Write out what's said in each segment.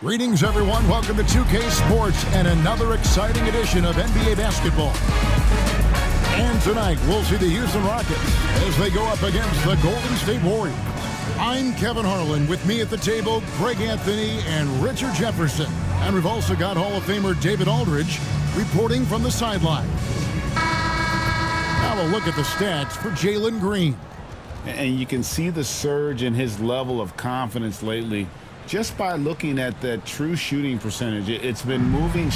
Greetings, everyone. Welcome to 2K Sports and another exciting edition of NBA basketball. And tonight, we'll see the Houston Rockets as they go up against the Golden State Warriors. I'm Kevin Harlan. With me at the table, Greg Anthony and Richard Jefferson. And we've also got Hall of Famer David Aldridge reporting from the sideline. Now a look at the stats for Jalen Green. And you can see the surge in his level of confidence lately just by looking at that true shooting percentage. It's been moving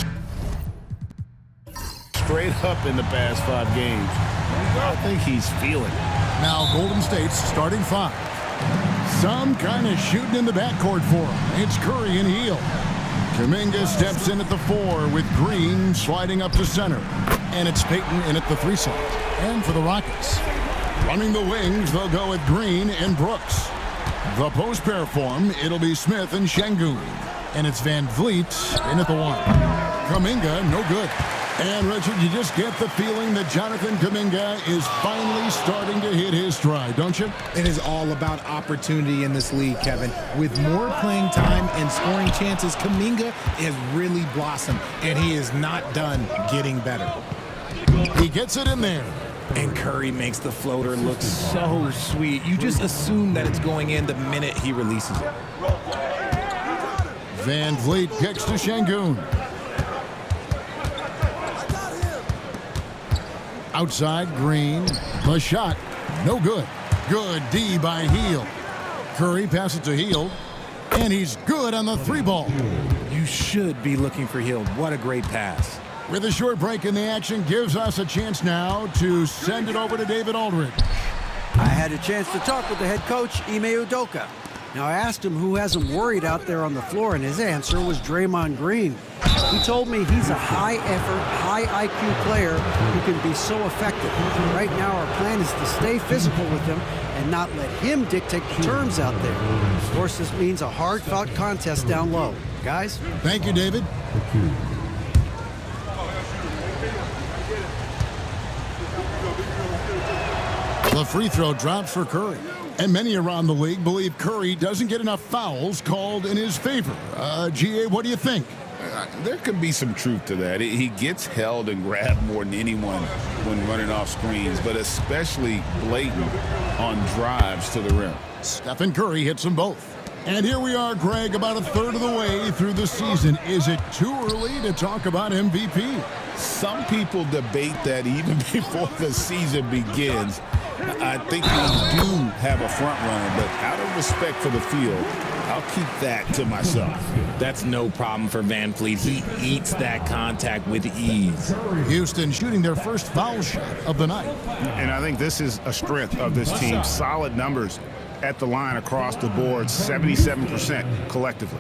straight up in the past 5 games. I think he's feeling it. Now Golden State's starting 5. Some kind of shooting in the backcourt for him. It's Curry and Hield. Kuminga steps in at the 4 with Green sliding up to center. And it's Payton in at the 3 slot. And for the Rockets, running the wings, they'll go with Green and Brooks. The post pair form, it'll be Smith and Şengün. And it's Van Vliet in at the 1. Kuminga, no good. And, Richard, you just get the feeling that Jonathan Kuminga is finally starting to hit his stride, don't you? It is all about opportunity in this league, Kevin. With more playing time and scoring chances, Kuminga has really blossomed, and he is not done getting better. He gets it in there. And Curry makes the floater look so sweet. You just assume that it's going in the minute he releases it. Van Vliet kicks to Şengün. Outside, Green. The shot, no good. Good D by Hield. Curry passes to Hield. And he's good on the 3 ball. You should be looking for Hield. What a great pass. With a short break in the action, gives us a chance now to send it over to David Aldridge. I had a chance to talk with the head coach, Ime Udoka. Now, I asked him who has him worried out there on the floor, and his answer was Draymond Green. He told me he's a high-effort, high-IQ player who can be so effective. Right now, our plan is to stay physical with him and not let him dictate the terms out there. Of course, this means a hard-fought contest down low. Guys? Thank you, David. The free throw drops for Curry. And many around the league believe Curry doesn't get enough fouls called in his favor. GA, what do you think? There could be some truth to that. He gets held and grabbed more than anyone when running off screens, but especially blatant on drives to the rim. Stephen Curry hits them both. And here we are, Greg, about a third of the way through the season. Is it too early to talk about MVP? Some people debate that even before the season begins. I think we do have a front runner, but out of respect for the field, I'll keep that to myself. That's no problem for Van Vliet. He eats that contact with ease. Houston shooting their first foul shot of the night. And I think this is a strength of this team. Solid numbers at the line across the board, 77% collectively.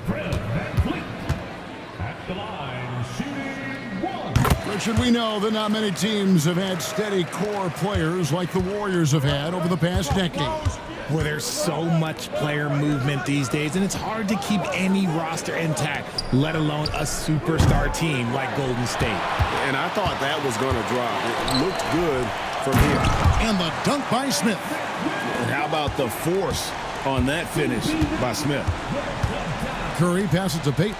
Richard, we know that not many teams have had steady core players like the Warriors have had over the past decade. Well, there's so much player movement these days, and it's hard to keep any roster intact, let alone a superstar team like Golden State. And I thought that was going to drop. It looked good from here. And the dunk by Smith. And how about the force on that finish by Smith? Curry passes to Payton.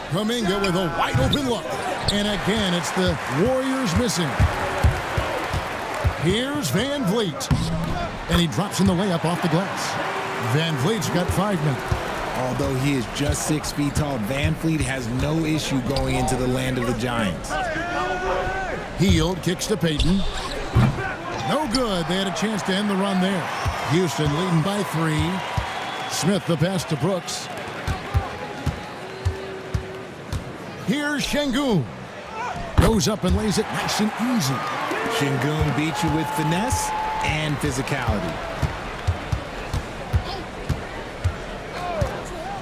Kuminga with a wide open look. And again, it's the Warriors missing. Here's Van Vliet. And he drops in the layup off the glass. Van Vliet's got 5 now. Although he is just 6 feet tall, Van Vliet has no issue going into the land of the Giants. Hield kicks to Payton. No good. They had a chance to end the run there. Houston leading by 3. Smith the pass to Brooks. Here's Şengün. Goes up and lays it nice and easy. Şengün beats you with finesse and physicality.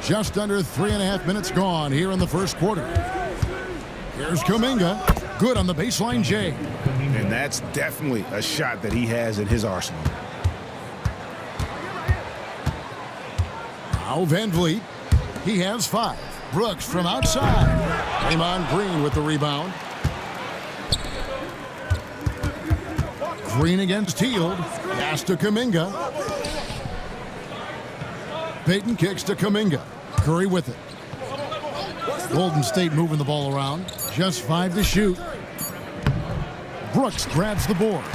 Just under 3.5 minutes gone here in the first quarter. Here's Kuminga. Good on the baseline, Jay. And that's definitely a shot that he has in his arsenal. Now Van Vliet. He has 5. Brooks from outside. Draymond Green with the rebound. Green against Hield. Pass to Kuminga. Payton kicks to Kuminga. Curry with it. Golden State moving the ball around. Just 5 to shoot. Brooks grabs the board.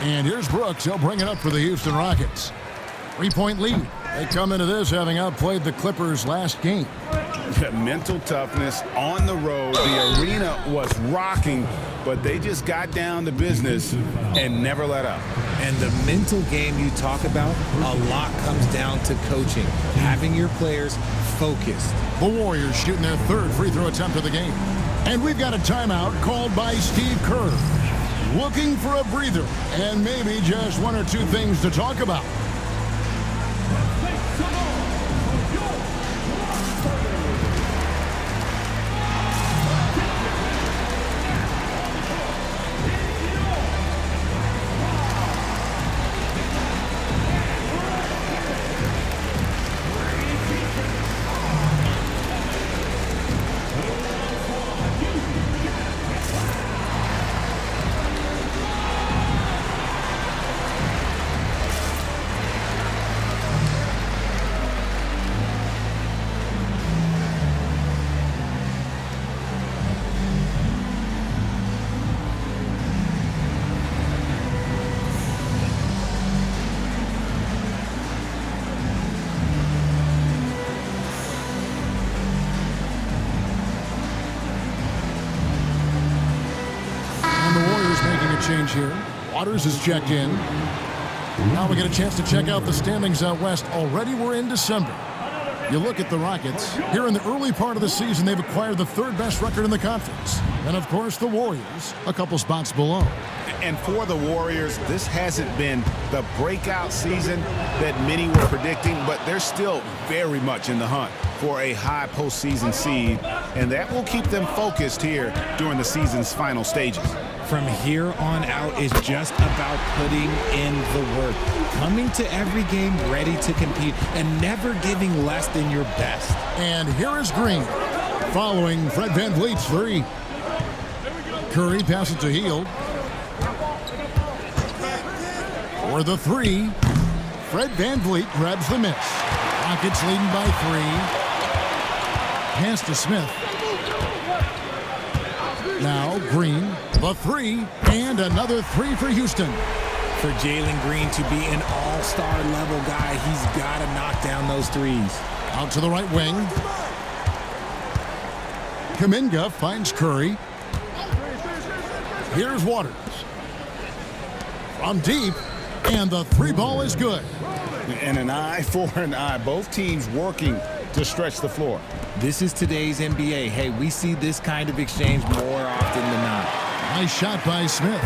And here's Brooks. He'll bring it up for the Houston Rockets. 3-point lead. They come into this having outplayed the Clippers last game. Mental toughness on the road. The arena was rocking, but they just got down to business and never let up. And the mental game you talk about, a lot comes down to coaching, having your players focused. The Warriors shooting their 3rd free throw attempt of the game. And we've got a timeout called by Steve Kerr. Looking for a breather and maybe just 1 or 2 things to talk about. Change here. Waters is checked in. Now we get a chance to check out the standings out west. Already we're in December. You look at the Rockets. Here in the early part of the season, they've acquired the 3rd best record in the conference. And of course, the Warriors, a couple spots below. And for the Warriors, this hasn't been the breakout season that many were predicting, but they're still very much in the hunt for a high postseason seed, and that will keep them focused here during the season's final stages. From here on out is just about putting in the work, coming to every game ready to compete, and never giving less than your best. And here is Green, following Fred VanVleet's 3. Curry passes to Hield. For the 3, Fred VanVleet grabs the miss. Rockets leading by 3. Pass to Smith. Now Green, the 3, and another 3 for Houston. For Jalen Green to be an all-star level guy, he's got to knock down those 3s. Out to the right wing. Kuminga finds Curry. Here's Waters. From deep, and the 3 ball is good. And an eye for an eye. Both teams working to stretch the floor. This is today's NBA. Hey, we see this kind of exchange more often than not. Nice shot by Smith.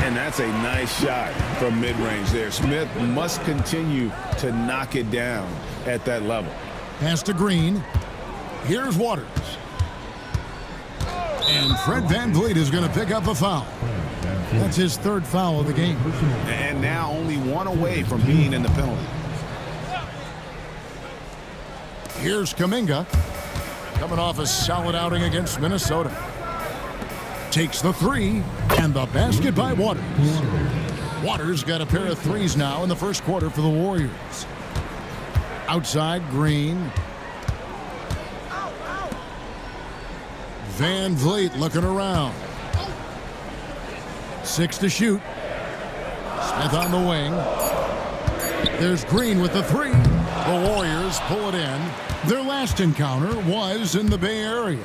And that's a nice shot from mid-range there. Smith must continue to knock it down at that level. Pass to Green. Here's Waters. And Fred VanVleet is going to pick up a foul. That's his 3rd foul of the game. And now only 1 away from being in the penalty. Here's Kuminga, coming off a solid outing against Minnesota. Takes the 3, and the basket by Waters. Waters got a pair of 3s now in the first quarter for the Warriors. Outside, Green. VanVleet looking around. 6 to shoot. Smith on the wing. There's Green with the 3. The Warriors pull it in. Their last encounter was in the Bay Area.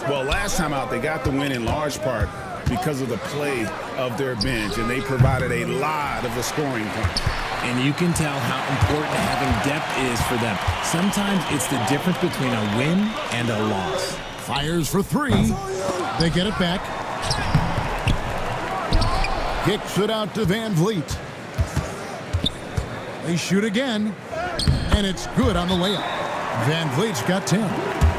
Well, last time out, they got the win in large part because of the play of their bench, and they provided a lot of the scoring points. And you can tell how important having depth is for them. Sometimes it's the difference between a win and a loss. Fires for 3. They get it back. Kicks it out to VanVleet. They shoot again, and it's good on the layup. VanVleet's got 10.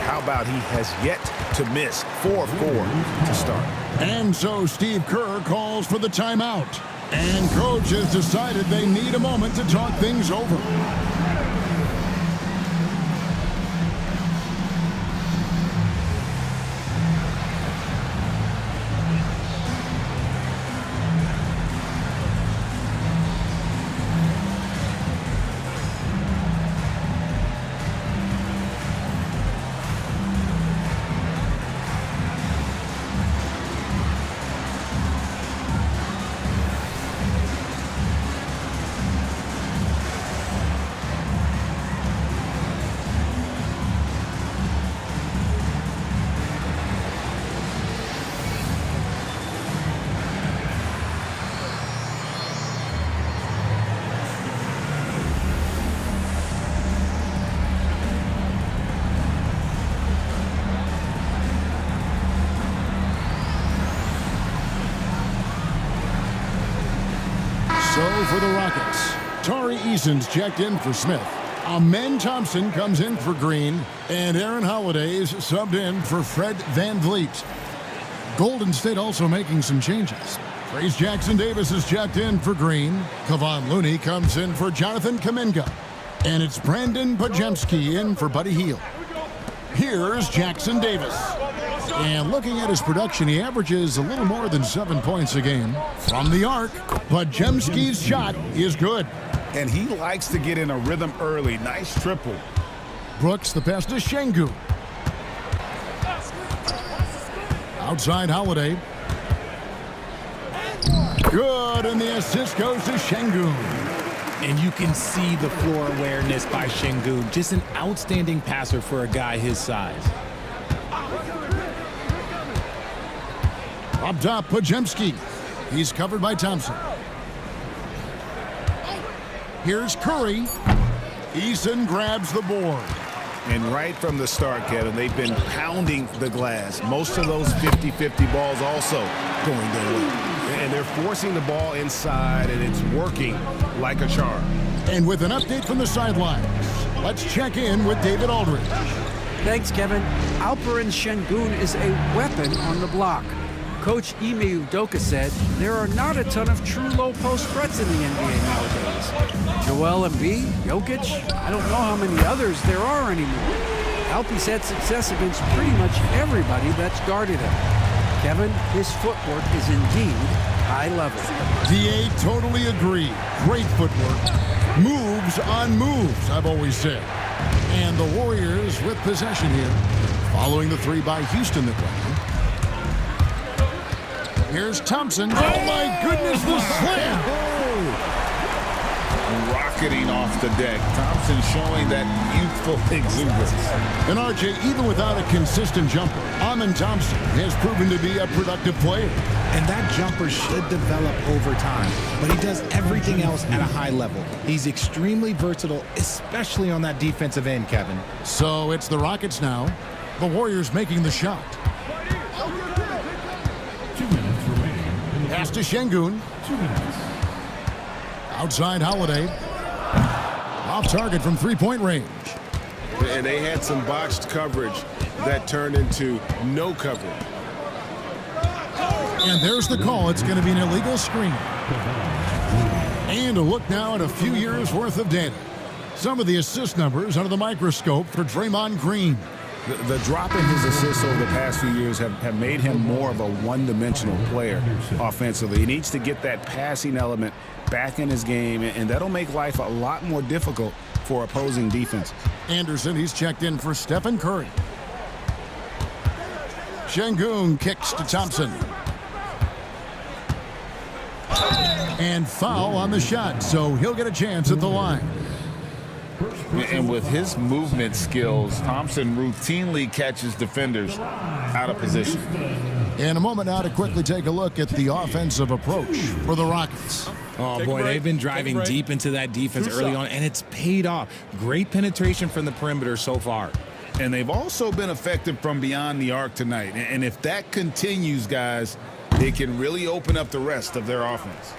How about he has yet to miss 4 of 4 to start. And so Steve Kerr calls for the timeout. And coach has decided they need a moment to talk things over. for the Rockets. Tari Eason's checked in for Smith. Amen Thompson comes in for Green. And Aaron Holiday's subbed in for Fred VanVleet. Golden State also making some changes. Trace Jackson-Davis is checked in for Green. Kevon Looney comes in for Jonathan Kuminga. And it's Brandon Podziemski in for Buddy Hield. Here's Jackson-Davis. And looking at his production, he averages a little more than 7 points a game. From the arc, Podziemski's shot is good. And he likes to get in a rhythm early. Nice triple. Brooks, the pass to Şengün. Outside Holiday. Good, and the assist goes to Şengün. And you can see the floor awareness by Şengün. Just an outstanding passer for a guy his size. Up top, Podziemski. He's covered by Thompson. Here's Curry. Eason grabs the board. And right from the start, Kevin, they've been pounding the glass. Most of those 50-50 balls also going their way. And they're forcing the ball inside, and it's working like a charm. And with an update from the sidelines, let's check in with David Aldridge. Thanks, Kevin. Alperen Şengün is a weapon on the block. Coach Ime Udoka said there are not a ton of true low-post threats in the NBA nowadays. Joel Embiid, Jokic, I don't know how many others there are anymore. Alpe's had success against pretty much everybody that's guarded him. Kevin, his footwork is indeed high level. DA totally agree. Great footwork. Moves on moves, I've always said. And the Warriors with possession here. Following the three by Houston that way. Here's Thompson. Oh, my goodness, the slam. Rocketing off the deck. Thompson showing that youthful exuberance. And RJ, even without a consistent jumper, Amen Thompson has proven to be a productive player. And that jumper should develop over time. But he does everything else at a high level. He's extremely versatile, especially on that defensive end, Kevin. So it's the Rockets now. The Warriors making the shot. Pass to Şengün. Outside Holiday. Off target from three-point range. And they had some botched coverage that turned into no coverage. And there's the call. It's going to be an illegal screen. And a look now at a few years' worth of data. Some of the assist numbers under the microscope for Draymond Green. The drop in his assists over the past few years have made him more of a one-dimensional player offensively. He needs to get that passing element back in his game, and that'll make life a lot more difficult for opposing defense. Anderson, he's checked in for Stephen Curry. Şengün kicks to Thompson. And foul on the shot, so he'll get a chance at the line. And with his movement skills, Thompson routinely catches defenders out of position. In a moment now to quickly take a look at the offensive approach for the Rockets. Oh, boy, they've been driving deep into that defense early on, and it's paid off. Great penetration from the perimeter so far. And they've also been effective from beyond the arc tonight. And if that continues, guys, it can really open up the rest of their offense.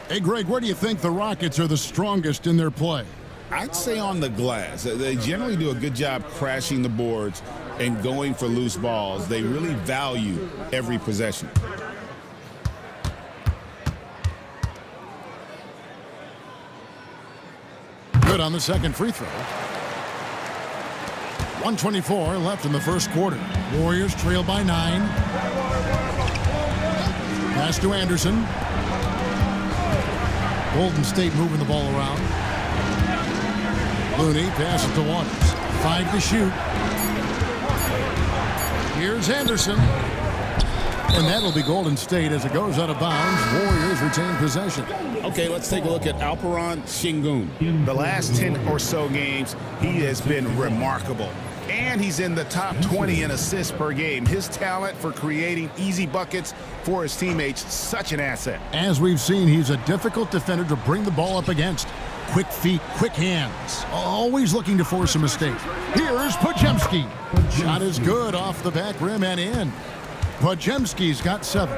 Hey, Greg, where do you think the Rockets are the strongest in their play? I'd say on the glass. They generally do a good job crashing the boards and going for loose balls. They really value every possession. Good on the second free throw. 1:24 left in the first quarter. Warriors trail by 9. Pass to Anderson. Golden State moving the ball around. Looney passes to Waters. 5 to shoot. Here's Anderson. And that'll be Golden State as it goes out of bounds. Warriors retain possession. Okay, let's take a look at Alperen Şengün. The last 10 or so games, he has been remarkable. And he's in the top 20 in assists per game. His talent for creating easy buckets for his teammates, such an asset. As we've seen, he's a difficult defender to bring the ball up against. Quick feet, quick hands. Always looking to force a mistake. Here's Podziemski. Shot is good off the back rim and in. Podziemski's got 7.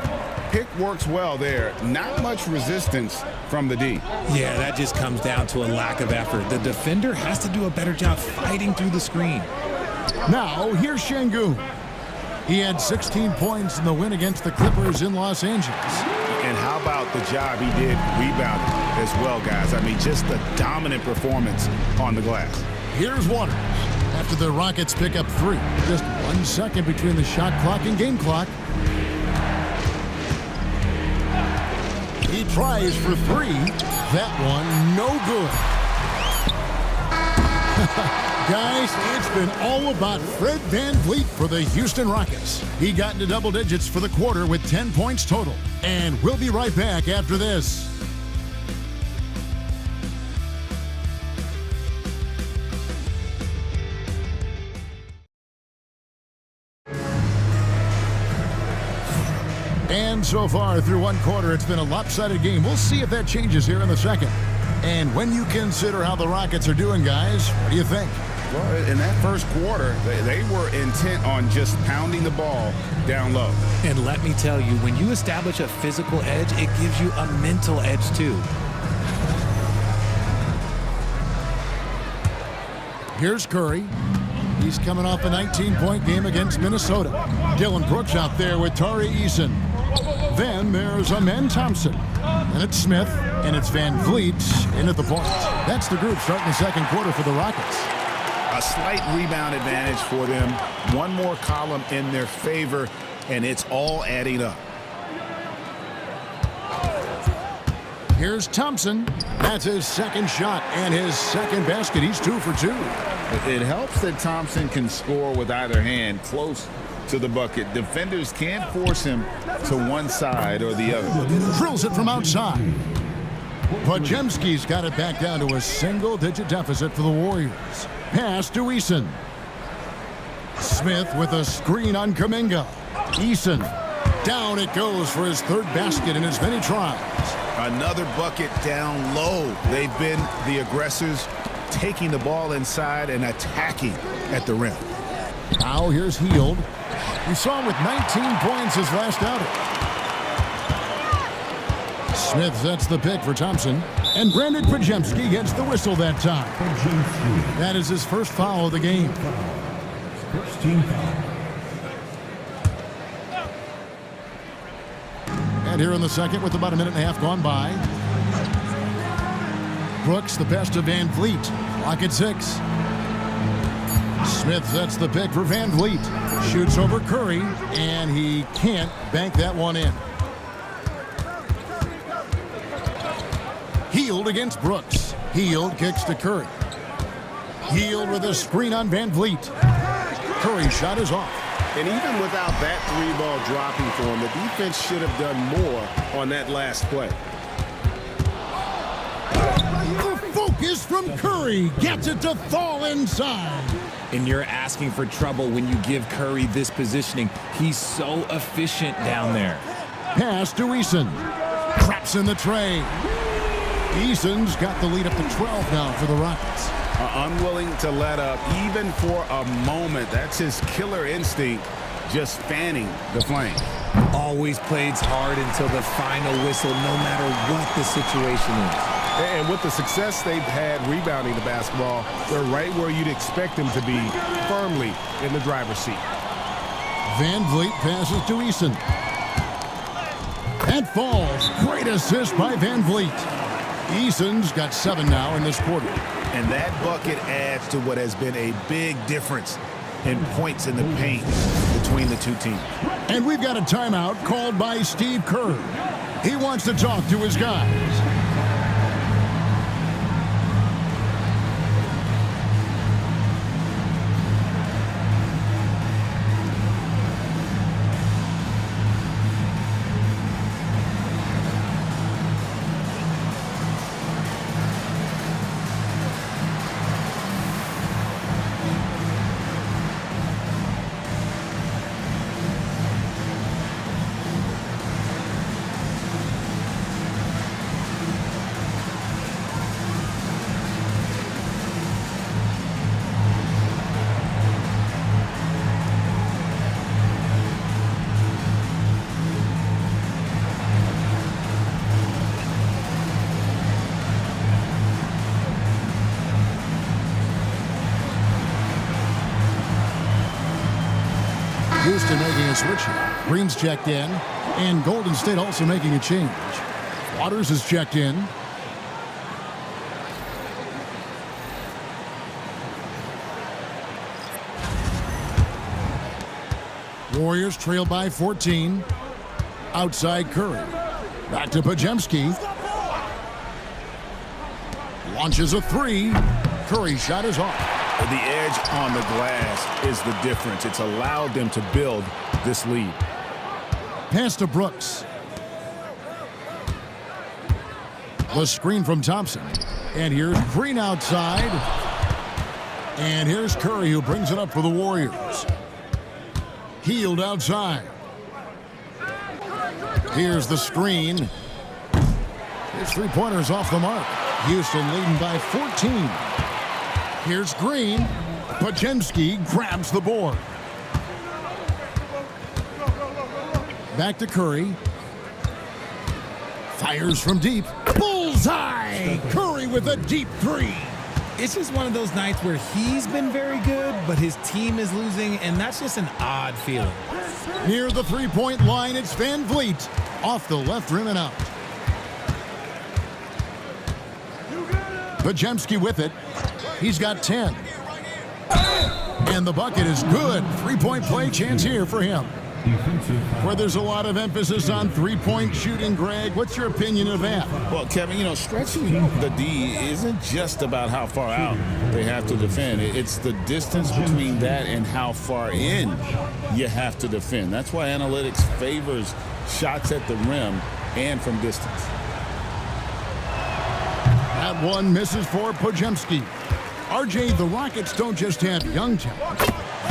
pick works well there. Not much resistance from the D. Yeah, that just comes down to a lack of effort. The defender has to do a better job fighting through the screen. Now, here's Şengün. He had 16 points in the win against the Clippers in Los Angeles. And how about the job he did rebounding as well, guys? I mean, just a dominant performance on the glass. Here's Waters. After the Rockets pick up 3. Just 1 second between the shot clock and game clock. He tries for 3. That one, no good. Guys, it's been all about Fred VanVleet for the Houston Rockets. He got into double digits for the quarter with 10 points total. And we'll be right back after this. And so far through one quarter, it's been a lopsided game. We'll see if that changes here in the second. And when you consider how the Rockets are doing, guys, what do you think? Well, in that first quarter, they were intent on just pounding the ball down low. And let me tell you, when you establish a physical edge, it gives you a mental edge too. Here's Curry. He's coming off a 19-point game against Minnesota. Dylan Brooks out there with Tari Eason. Then there's Amen Thompson. And it's Smith, and it's VanVleet in at the point. That's the group starting the second quarter for the Rockets. A slight rebound advantage for them. One more column in their favor, and it's all adding up. Here's Thompson. That's his second shot and his second basket. He's 2 for 2. It helps that Thompson can score with either hand close to the bucket. Defenders can't force him to one side or the other. Drills it from outside. Podziemski's got it back down to a single-digit deficit for the Warriors. Pass to Eason. Smith with a screen on Kuminga. Eason. Down it goes for his third basket in as many tries. Another bucket down low. They've been the aggressors, taking the ball inside and attacking at the rim. Now here's Hield. We saw him with 19 points his last outing. Smith sets the pick for Thompson. And Brandon Podziemski gets the whistle that time. That is his first foul of the game. First team foul. And here in the second with about a minute and a half gone by. Brooks, the best of VanVleet. Clock at 6. Smith sets the pick for VanVleet. Shoots over Curry, and he can't bank that one in. Hield against Brooks. Hield kicks to Curry. Hield with a screen on VanVleet. Curry's shot is off. And even without that 3-ball dropping for him, the defense should have done more on that last play. The focus from Curry gets it to fall inside. And you're asking for trouble when you give Curry this positioning. He's so efficient down there. Pass to Eason. Traps in the tray. Eason's got the lead up to 12 now for the Rockets. Unwilling to let up even for a moment. That's his killer instinct, just fanning the flame. Always plays hard until the final whistle, no matter what the situation is. And with the success they've had rebounding the basketball, they're right where you'd expect them to be, firmly in the driver's seat. VanVleet passes to Eason. That falls. Great assist by VanVleet. Eason's got 7 now in this quarter. And that bucket adds to what has been a big difference in points in the paint between the two teams. And we've got a timeout called by Steve Kerr. He wants to talk to his guys. Houston making a switch here. Green's checked in. And Golden State also making a change. Waters is checked in. Warriors trail by 14. Outside Curry. Back to Podziemski. Launches a three. Curry's shot is off. The edge on the glass is the difference. It's allowed them to build this lead. Pass to Brooks. The screen from Thompson. And here's Green outside. And here's Curry who brings it up for the Warriors. Healed outside. Here's the screen. His three-pointer's off the mark. Houston leading by 14. Here's Green. Podziemski grabs the board. Back to Curry. Fires from deep. Bullseye! Curry with a deep three. It's just one of those nights where he's been very good, but his team is losing, and that's just an odd feeling. Near the three-point line, it's Van Vliet. Off the left rim and out. Podziemski with it. He's got 10. And the bucket is good. Three-point play chance here for him. Where there's a lot of emphasis on three-point shooting, Greg, what's your opinion of that? Well, Kevin, you know, stretching the D isn't just about how far out they have to defend. It's the distance between that and how far in you have to defend. That's why analytics favors shots at the rim and from distance. That one misses for Podziemski. RJ, the Rockets don't just have young talent.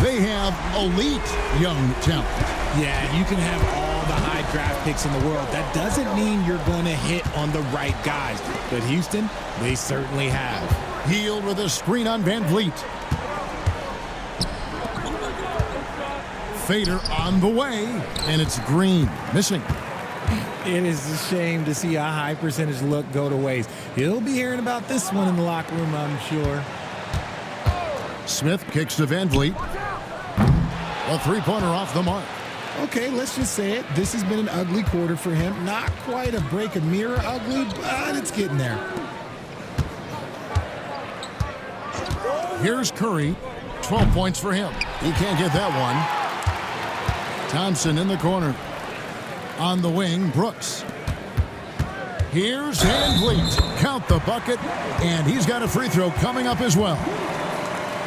They have elite young talent. Yeah, you can have all the high draft picks in the world. That doesn't mean you're going to hit on the right guys. But Houston, they certainly have. Healed with a screen on Van Vliet. Fader on the way, and it's Green missing. It is a shame to see a high percentage look go to waste. He'll be hearing about this one in the locker room, I'm sure. Smith kicks to Van Vliet. A three-pointer off the mark. Okay, let's just say it. This has been an ugly quarter for him. Not quite a break a mirror ugly, but it's getting there. Here's Curry. 12 points for him. He can't get that one. Thompson in the corner. On the wing, Brooks. Here's Van Vliet. Count the bucket, and he's got a free throw coming up as well.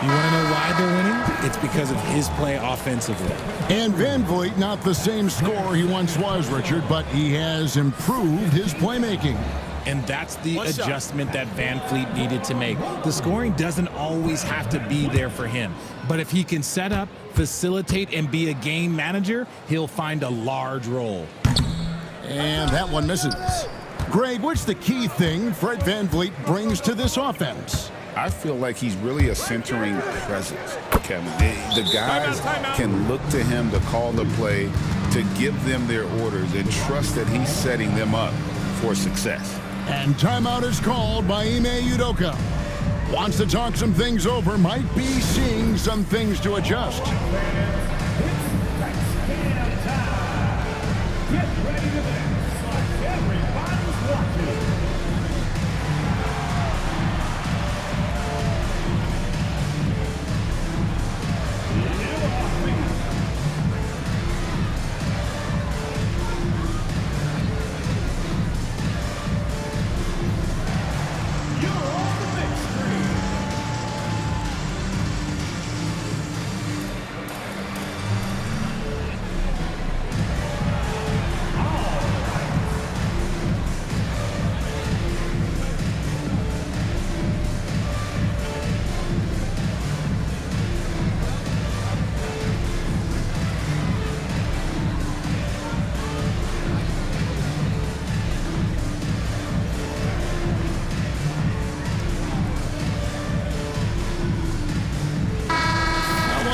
You want to know why they're winning? It's because of his play offensively. And Van Vliet, not the same scorer he once was, Richard, but he has improved his playmaking. And that's the adjustment that Van Vliet needed to make. The scoring doesn't always have to be there for him. But if he can set up, facilitate, and be a game manager, he'll find a large role. And that one misses. Greg, what's the key thing Fred Van Vliet brings to this offense? I feel like he's really a centering presence, Kevin. The guys can look to him to call the play, to give them their orders, and trust that he's setting them up for success. And timeout is called by Ime Udoka. Wants to talk some things over, might be seeing some things to adjust.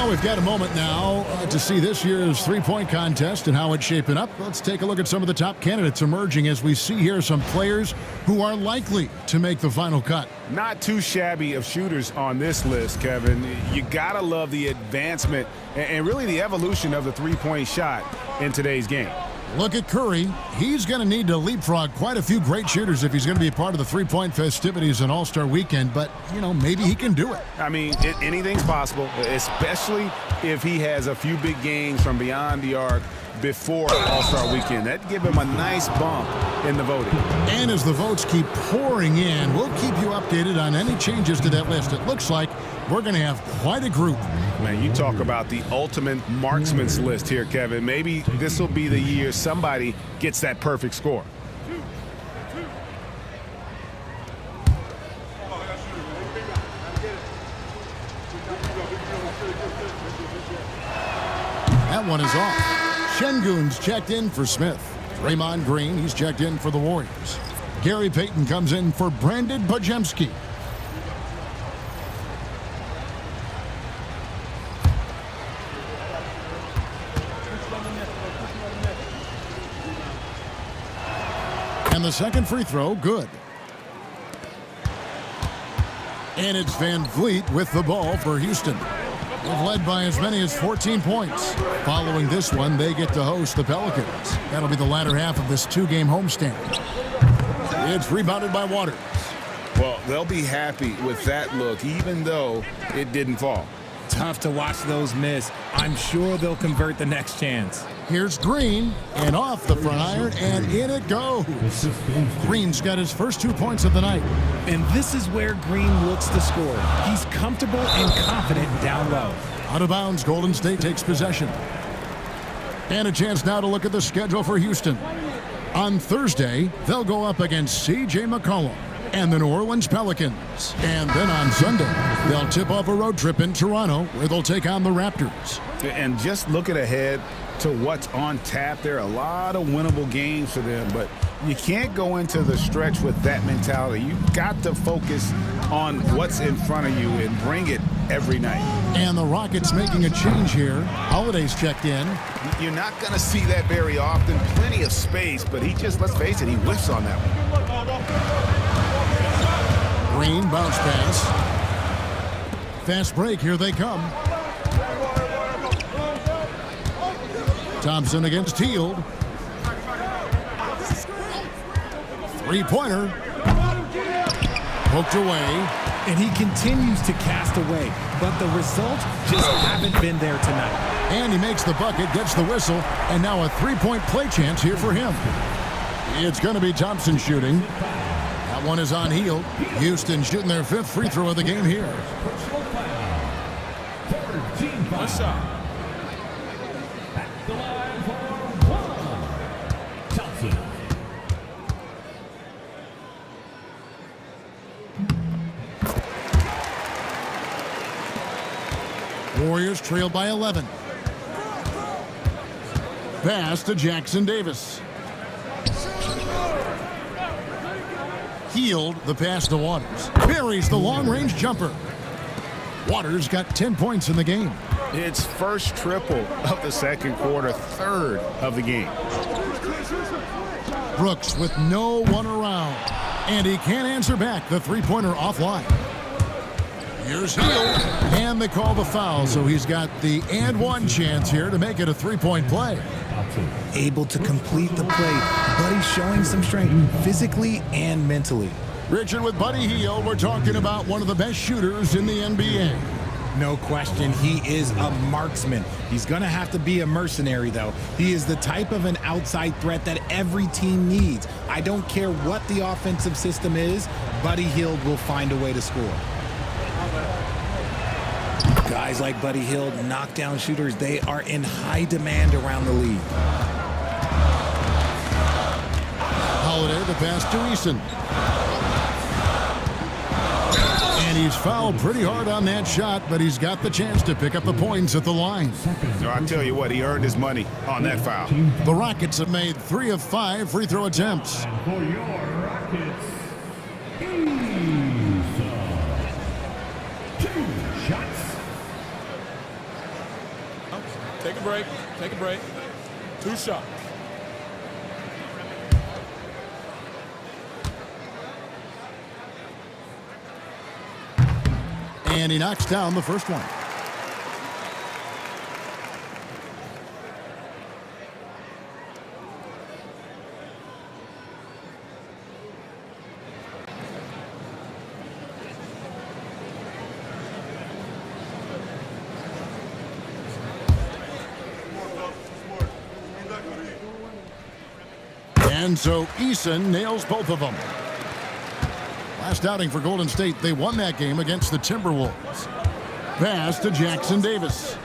Well, we've got a moment now to see this year's three-point contest and how it's shaping up. Let's take a look at some of the top candidates emerging as we see here some players who are likely to make the final cut. Not too shabby of shooters on this list, Kevin. You got to love the advancement and really the evolution of the three-point shot in today's game. Look at Curry. He's going to need to leapfrog quite a few great shooters if he's going to be a part of the three-point festivities in All-Star Weekend. But, you know, maybe he can do it. I mean, anything's possible, especially if he has a few big games from beyond the arc before All-Star Weekend. That'd give him a nice bump in the voting. And as the votes keep pouring in, we'll keep you updated on any changes to that list. It looks like we're going to have quite a group. Man, you talk about the ultimate marksman's list here, Kevin. Maybe this will be the year somebody gets that perfect score. That one is off. Şengün's checked in for Smith. Draymond Green, he's checked in for the Warriors. Gary Payton comes in for Brandon Podziemski. And the second free throw, good. And it's Van Vliet with the ball for Houston. They've led by as many as 14 points. Following this one, they get to host the Pelicans. That'll be the latter half of this two-game homestand. It's rebounded by Waters. Well, they'll be happy with that look, even though it didn't fall. Tough to watch those miss. I'm sure they'll convert the next chance. Here's Green, and off the front iron, and in it goes. Green's got his first 2 points of the night. And this is where Green looks to score. He's comfortable and confident down low. Out of bounds, Golden State takes possession. And a chance now to look at the schedule for Houston. On Thursday, they'll go up against C.J. McCollum and the New Orleans Pelicans. And then on Sunday, they'll tip off a road trip in Toronto where they'll take on the Raptors. And just looking ahead to what's on tap, there are a lot of winnable games for them, but you can't go into the stretch with that mentality. You've got to focus on what's in front of you and bring it every night. And the Rockets making a change here. Holiday's checked in. You're not going to see that very often. Plenty of space, but he just, let's face it, he whiffs on that one. Green bounce pass. Fast break, here they come. Thompson against Hield. Three-pointer. Poked away. And he continues to cast away, but the results just haven't been there tonight. And he makes the bucket, gets the whistle, and now a three-point play chance here for him. It's going to be Thompson shooting. That one is on Hield. Houston shooting their fifth free throw of the game here. What's up? Warriors trail by 11. Pass to Jackson Davis. Hield the pass to Waters. Buries the long-range jumper. Waters got 10 points in the game. It's first triple of the second quarter, third of the game. Brooks with no one around. And he can't answer back the three-pointer offline. Here's Hield. And they call the foul, so he's got the and one chance here to make it a three-point play. Able to complete the play, but he's showing some strength physically and mentally. Richard, with Buddy Hield, we're talking about one of the best shooters in the NBA. No question, he is a marksman. He's going to have to be a mercenary, though. He is the type of an outside threat that every team needs. I don't care what the offensive system is, Buddy Hield will find a way to score. Guys like Buddy Hield, knockdown shooters, they are in high demand around the league. Holiday, the pass to Eason. And he's fouled pretty hard on that shot, but he's got the chance to pick up the points at the line. So I tell you what, he earned his money on that foul. The Rockets have made 3 of 5 free throw attempts. And for your Rockets, 2 shots. Take a break. Take a break. 2 shots. And he knocks down the first one. And so Eason nails both of them. Last outing for Golden State, they won that game against the Timberwolves. Pass to Jackson Davis.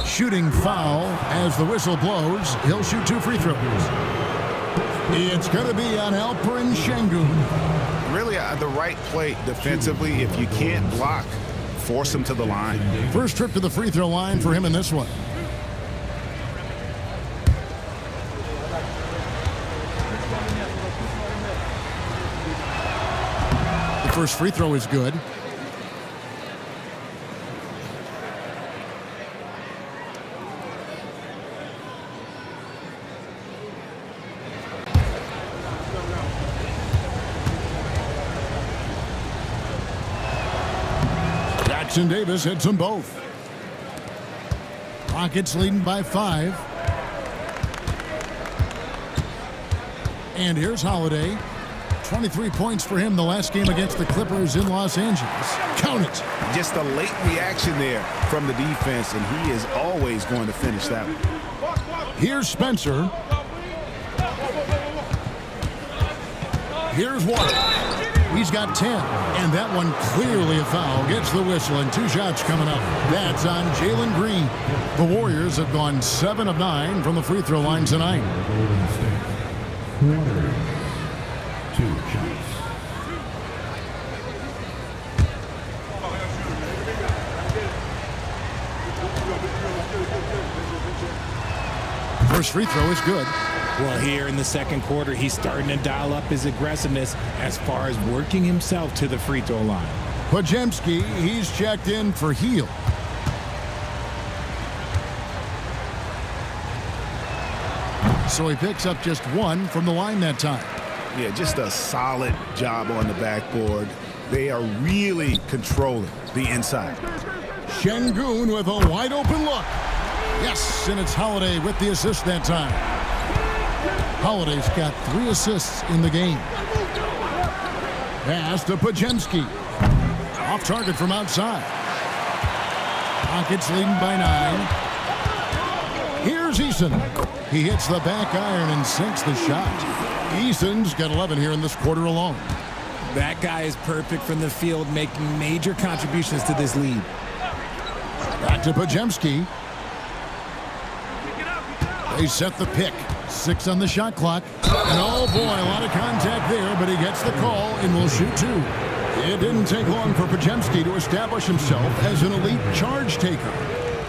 Shooting foul as the whistle blows. He'll shoot 2 free throws. It's going to be on Alperen Şengün. Really the right play defensively. If you can't block, force him to the line. First trip to the free throw line for him in this one. First free throw is good. Jackson Davis hits them both. Rockets leading by 5. And here's Holiday. 23 points for him the last game against the Clippers in Los Angeles. Count it. Just a late reaction there from the defense, and he is always going to finish that one. Here's Spencer. Here's one. He's got 10, and that one clearly a foul. Gets the whistle, and 2 shots coming up. That's on Jalen Green. The Warriors have gone 7 of 9 from the free throw line tonight. First free throw is good. Well, here in the second quarter, he's starting to dial up his aggressiveness as far as working himself to the free throw line. Podziemski, he's checked in for Hield. So he picks up just 1 from the line that time. Yeah, just a solid job on the backboard. They are really controlling the inside. Şengün with a wide open look. Yes, and it's Holiday with the assist that time. Holiday's got 3 assists in the game. Pass to Podziemski. Off target from outside. Rockets leading by 9. Here's Eason. He hits the back iron and sinks the shot. Eason's got 11 here in this quarter alone. That guy is perfect from the field, making major contributions to this lead. Back to Podziemski. They set the pick. 6 on the shot clock. And oh boy, a lot of contact there, but he gets the call and will shoot 2. It didn't take long for Podziemski to establish himself as an elite charge taker.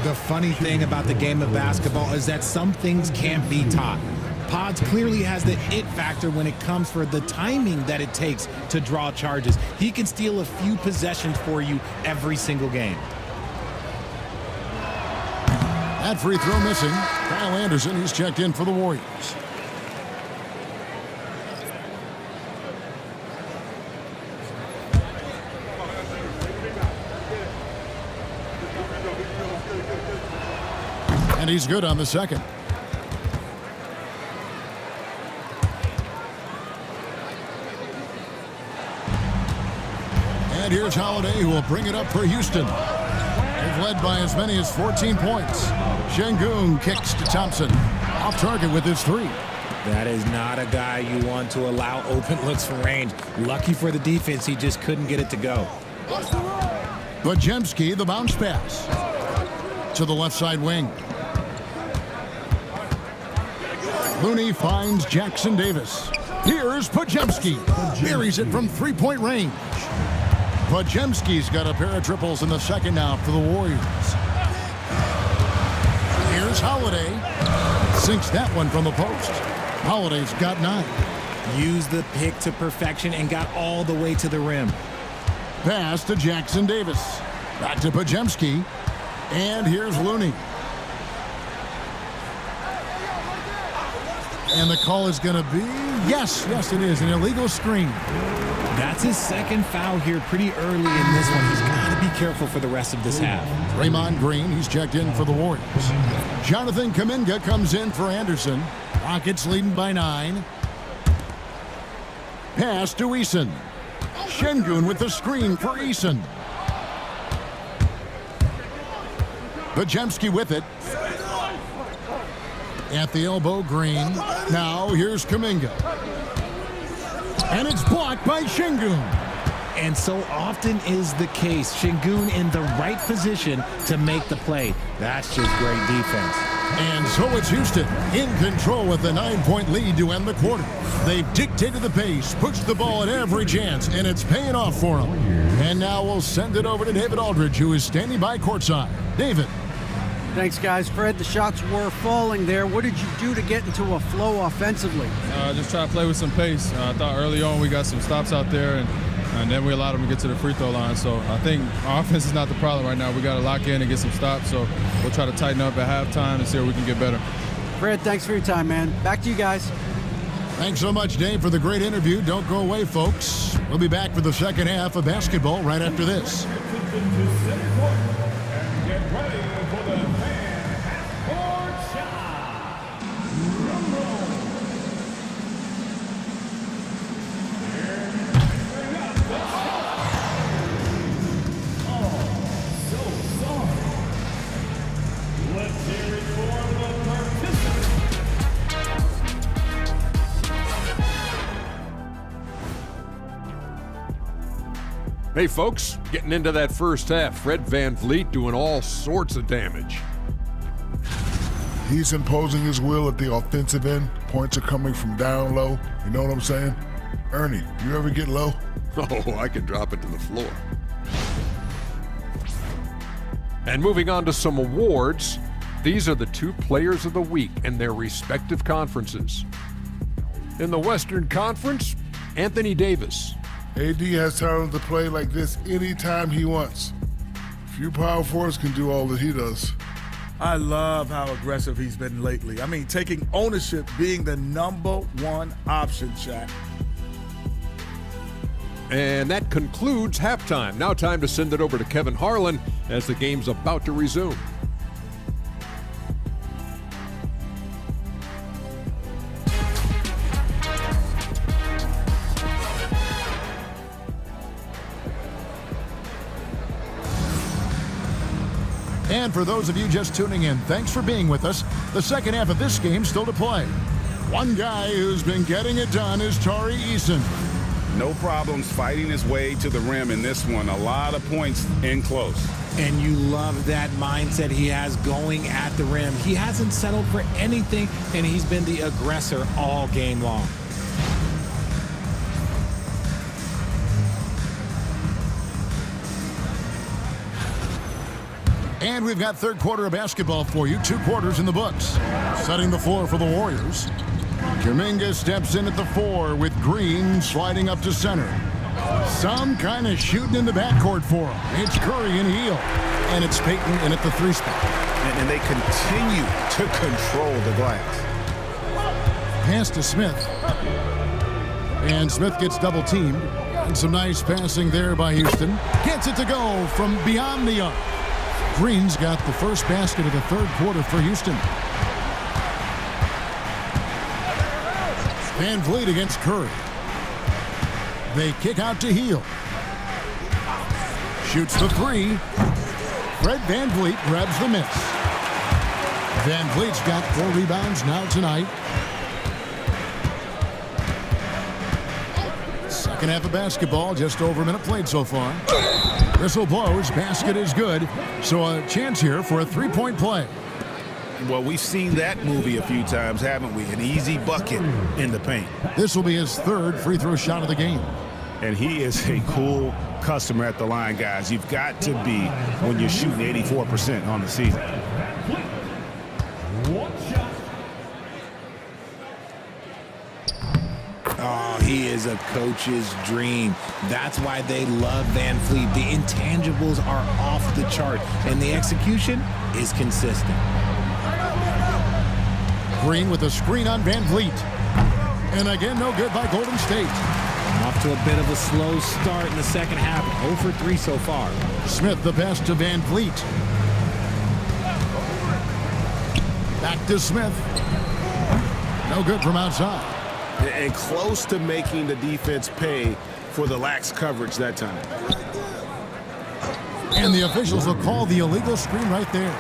The funny thing about the game of basketball is that some things can't be taught. Pods clearly has the it factor when it comes for the timing that it takes to draw charges. He can steal a few possessions for you every single game. That free throw missing. Kyle Anderson, he's checked in for the Warriors. And he's good on the second. And here's Holiday, who will bring it up for Houston. They've led by as many as 14 points. Şengün kicks to Thompson. Off target with his 3. That is not a guy you want to allow open looks from range. Lucky for the defense, he just couldn't get it to go. Podziemski, the bounce pass. To the left side wing. Looney finds Jackson Davis. Here's Podziemski. Buries it from 3-point range. Podziemski's got a pair of triples in the second now for the Warriors. Here's Holiday. Sinks that one from the post. Holiday's got 9. Used the pick to perfection and got all the way to the rim. Pass to Jackson Davis. Back to Podziemski. And here's Looney. And the call is going to be, yes, it is, an illegal screen. That's his second foul here pretty early in this one. He's got to be careful for the rest of this half. Draymond Green, he's checked in for the Warriors. Jonathan Kuminga comes in for Anderson. Rockets leading by 9. Pass to Eason. Şengün with the screen for Eason. Podziemski with it. At the elbow, Green. Now here's Kuminga. And it's blocked by Şengün. And so often is the case. Şengün in the right position to make the play. That's just great defense. And so it's Houston in control with a 9-point lead to end the quarter. They've dictated the pace, pushed the ball at every chance, and it's paying off for them. And now we'll send it over to David Aldridge, who is standing by courtside. David. Thanks, guys. Fred, the shots were falling there. What did you do to get into a flow offensively? Just try to play with some pace. I thought early on we got some stops out there, and then we allowed them to get to the free throw line. So I think our offense is not the problem right now. We got to lock in and get some stops. So we'll try to tighten up at halftime and see where we can get better. Fred, thanks for your time, man. Back to you guys. Thanks so much, Dave, for the great interview. Don't go away, folks. We'll be back for the second half of basketball right after this. Hey folks, getting into that first half, Fred VanVleet doing all sorts of damage. He's imposing his will at the offensive end. Points are coming from down low. You know what I'm saying? Ernie, you ever get low? Oh, I can drop it to the floor. And moving on to some awards, these are the 2 players of the week in their respective conferences. In the Western Conference, Anthony Davis. AD has talent to play like this anytime he wants. Few power forwards can do all that he does. I love how aggressive he's been lately. I mean, taking ownership, being the #1 option, Shaq. And that concludes halftime. Now time to send it over to Kevin Harlan as the game's about to resume. And for those of you just tuning in, thanks for being with us. The second half of this game still to play. One guy who's been getting it done is Tari Eason. No problems fighting his way to the rim in this one. A lot of points in close. And you love that mindset he has going at the rim. He hasn't settled for anything, and he's been the aggressor all game long. And we've got third quarter of basketball for you. 2 quarters in the books. Setting the floor for the Warriors. Kuminga steps in at the 4 with Green sliding up to center. Some kind of shooting in the backcourt for him. It's Curry and Hield. And it's Payton in at the 3 spot. And they continue to control the glass. Pass to Smith. And Smith gets double teamed. And some nice passing there by Houston. Gets it to go from beyond the arc. Green's got the first basket of the third quarter for Houston. VanVleet against Curry. They kick out to Hield. Shoots the 3. Fred VanVleet grabs the miss. VanVleet's got 4 rebounds now tonight. Second half of basketball, just over a minute played so far. Whistle blows, basket is good. So a chance here for a 3-point play. Well, we've seen that movie a few times, haven't we? An easy bucket in the paint. This will be his 3rd free throw shot of the game. And he is a cool customer at the line, guys. You've got to be when you're shooting 84% on the season. Oh, He is a coach's dream. That's why they love Van Fleet. The intangibles are off the chart, and the execution is consistent. Green with a screen on Van Vliet. And again, no good by Golden State. Off to a bit of a slow start in the second half. 0 for 3 so far. Smith the pass to Van Vliet. Back to Smith. No good from outside. And close to making the defense pay for the lax coverage that time. And the officials will call the illegal screen right there.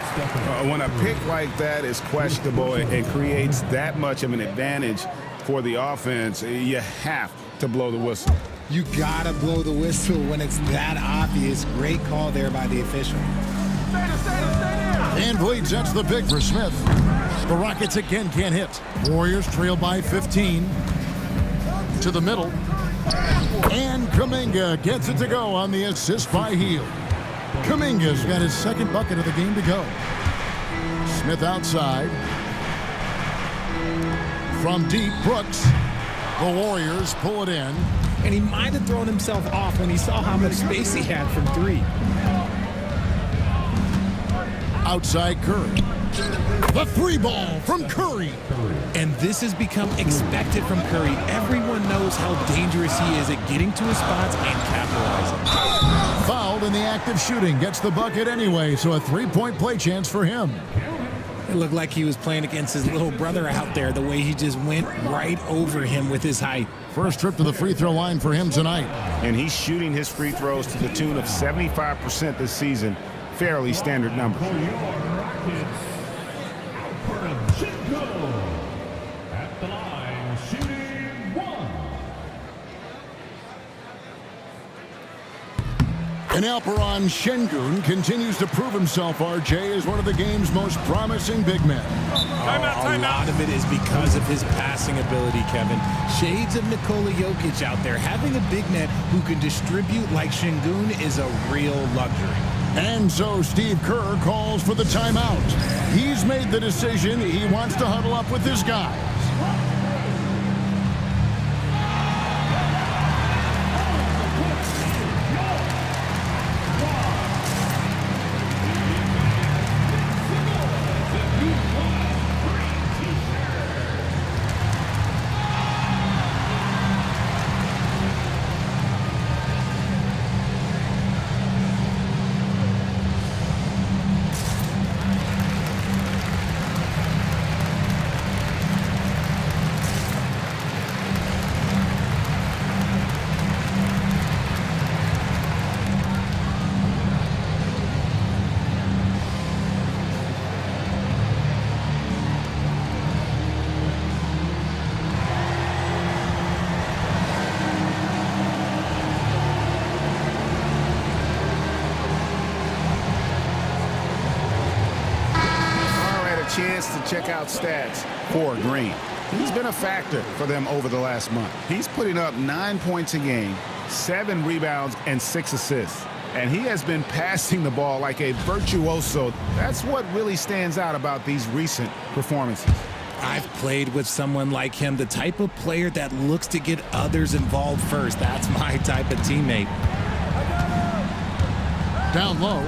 When a pick like that is questionable and creates that much of an advantage for the offense, you have to blow the whistle. You gotta blow the whistle when it's that obvious. Great call there by the official. Van Vliet sets the pick for Smith. The Rockets again can't hit. Warriors trail by 15. To the middle. And Kuminga gets it to go on the assist by Hield. Kuminga's got his second bucket of the game to go. Smith outside. From deep, Brooks. The Warriors pull it in. And he might have thrown himself off when he saw how much space he had from three. Outside Curry. The three ball from Curry. And this has become expected from Curry. Everyone knows how dangerous he is at getting to his spots and capitalizing. Fouled in the act of shooting. Gets the bucket anyway, so a three-point play chance for him. It looked like he was playing against his little brother out there, the way he just went right over him with his height. First trip to the free throw line for him tonight. And he's shooting his free throws to the tune of 75% this season. Fairly standard number. At the line, shooting 1. And Alperon Şengün continues to prove himself, RJ, as one of the game's most promising big men. A lot of it is because of his passing ability, Kevin. Shades of Nikola Jokic out there. Having a big man who can distribute like Şengün is a real luxury. And so Steve Kerr calls for the timeout. He's made the decision. He wants to huddle up with his guys. Chance to check out stats for Green. He's been a factor for them over the last month. He's putting up 9 points a game, 7 rebounds, and 6 assists. And he has been passing the ball like a virtuoso. That's what really stands out about these recent performances. I've played with someone like him, the type of player that looks to get others involved first. That's my type of teammate. Down low.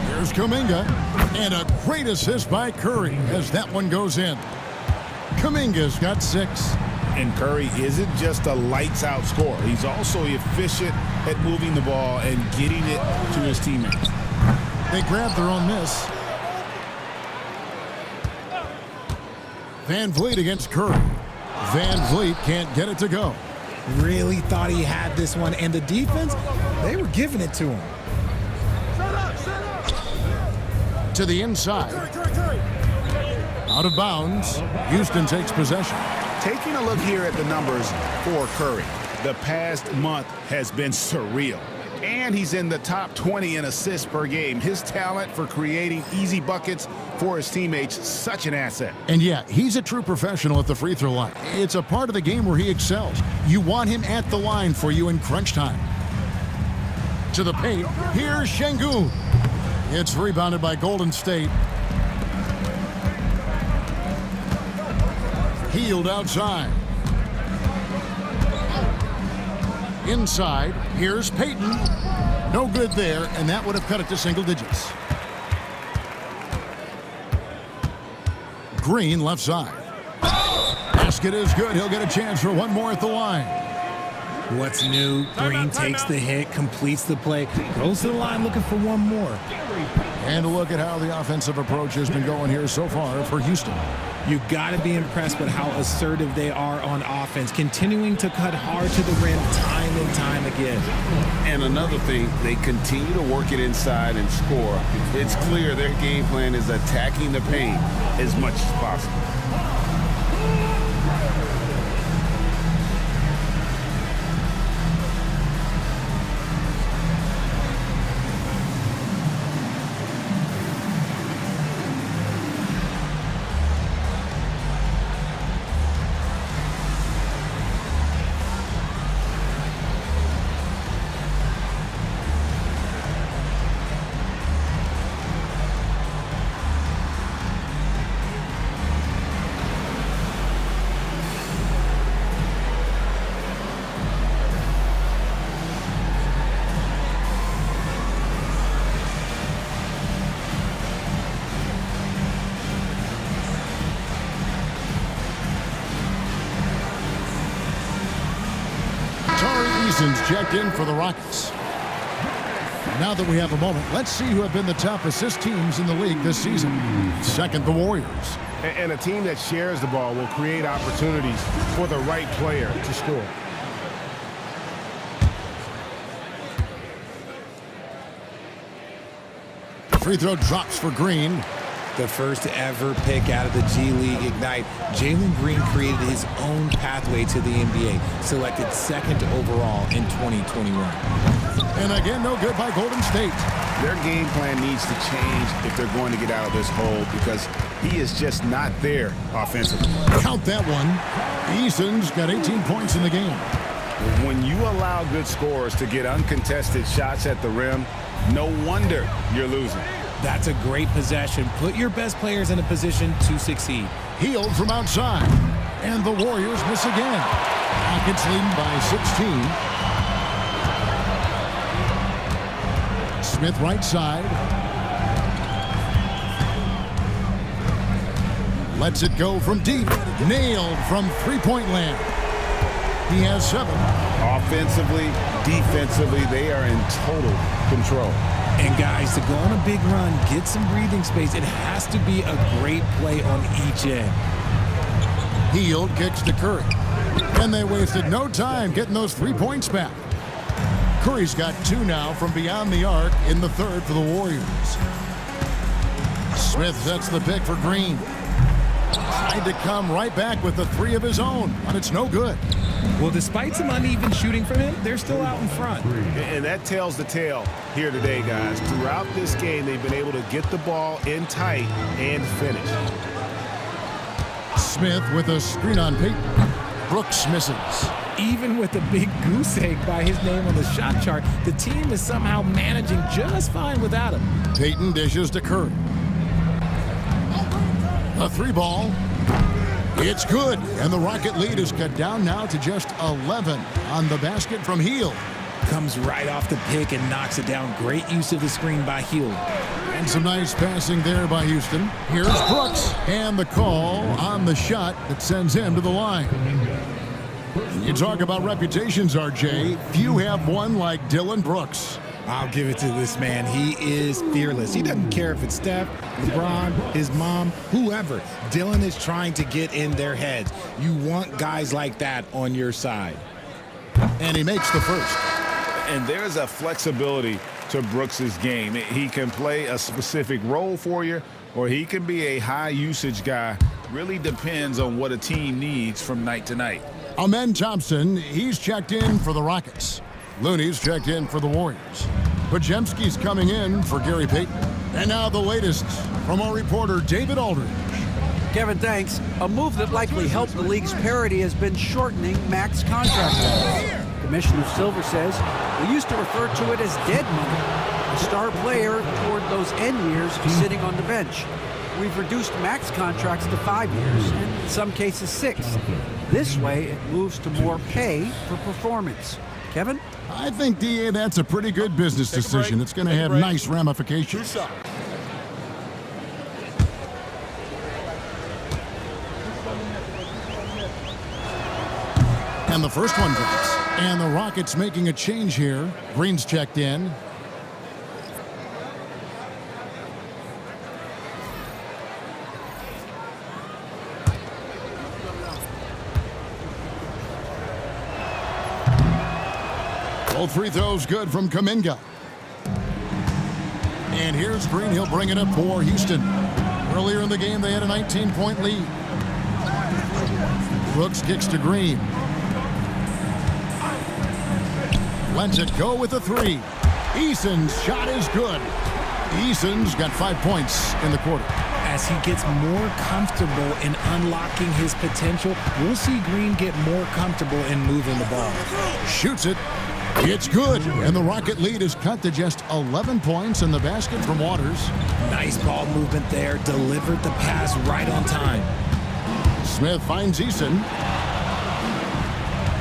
Here's Kuminga. And a great assist by Curry as that one goes in. Kuminga's got 6. And Curry isn't just a lights-out scorer. He's also efficient at moving the ball and getting it to his teammates. They grab their own miss. Van Vliet against Curry. Van Vliet can't get it to go. Really thought he had this one. And the defense, they were giving it to him. To the inside. Out of bounds. Houston takes possession. Taking a look here at the numbers for Curry. The past month has been surreal. And he's in the top 20 in assists per game. His talent for creating easy buckets for his teammates, such an asset. And yeah, he's a true professional at the free throw line. It's a part of the game where he excels. You want him at the line for you in crunch time. To the paint. Here's Şengün. It's rebounded by Golden State. Hield outside. Inside, here's Payton. No good there, and that would have cut it to single digits. Green left side. Basket is good. He'll get a chance for one more at the line. What's new? Green takes the hit, completes the play, goes to the line looking for one more. And look at how the offensive approach has been going here so far for Houston. You got to be impressed with how assertive they are on offense, continuing to cut hard to the rim time and time again. And another thing, they continue to work it inside and score. It's clear their game plan is attacking the paint as much as possible. Checked in for the Rockets. Now that we have a moment, let's see who have been the top assist teams in the league this season. Second, the Warriors. And a team that shares the ball will create opportunities for the right player to score. Free throw drops for Green. The first ever pick out of the G League Ignite, Jalen Green created his own pathway to the NBA, selected second overall in 2021. And again, no good by Golden State. Their game plan needs to change if they're going to get out of this hole because he is just not there offensively. Count that one. Eason's got 18 points in the game. When you allow good scorers to get uncontested shots at the rim, no wonder you're losing. That's a great possession. Put your best players in a position to succeed. Healed from outside. And the Warriors miss again. Rockets leading by 16. Smith right side. Lets it go from deep. Nailed from three-point land. He has 7. Offensively, defensively, they are in total control. And guys, to go on a big run, get some breathing space, it has to be a great play on each end. Hield kicks to Curry. And they wasted no time getting those 3 points back. Curry's got 2 now from beyond the arc in the third for the Warriors. Smith sets the pick for Green. Tried to come right back with the 3 of his own, but it's no good. Well, despite some uneven shooting from him, they're still out in front. And that tells the tale here today, guys. Throughout this game, they've been able to get the ball in tight and finish. Smith with a screen on Payton. Brooks misses. Even with a big goose egg by his name on the shot chart, the team is somehow managing just fine without him. Payton dishes to Curry. A 3-ball. It's good, and the Rocket lead is cut down now to just 11 on the basket from Hield. Comes right off the pick and knocks it down. Great use of the screen by Hield. And some nice passing there by Houston. Here's Brooks, and the call on the shot that sends him to the line. You talk about reputations, RJ. Few have one like Dylan Brooks. I'll give it to this man. He is fearless. He doesn't care if it's Steph, LeBron, his mom, whoever. Dylan is trying to get in their heads. You want guys like that on your side. And he makes the first. And there's a flexibility to Brooks's game. He can play a specific role for you, or he can be a high-usage guy. Really depends on what a team needs from night to night. Amen Thompson, he's checked in for the Rockets. Looney's checked in for the Warriors. Pajemski's coming in for Gary Payton. And now the latest from our reporter, David Aldridge. Kevin, thanks. A move that likely helped the league's parity has been shortening max contract lengths. Commissioner Silver says we used to refer to it as dead money, a star player toward those end years sitting on the bench. We've reduced max contracts to 5 years, and in some cases 6. This way, it moves to more pay for performance. Kevin? I think, DA, that's a pretty good business decision. It's going to have nice ramifications. And the first one drops. And the Rockets making a change here. Green's checked in. Both free throws good from Kuminga. And here's Green. He'll bring it up for Houston. Earlier in the game, they had a 19-point lead. Brooks kicks to Green. Lets it go with a three. Eason's shot is good. Eason's got 5 points in the quarter. As he gets more comfortable in unlocking his potential, we'll see Green get more comfortable in moving the ball. Shoots it. It's good. And the Rocket lead is cut to just 11 points in the basket from Waters. Nice ball movement there. Delivered the pass right on time. Smith finds Eason.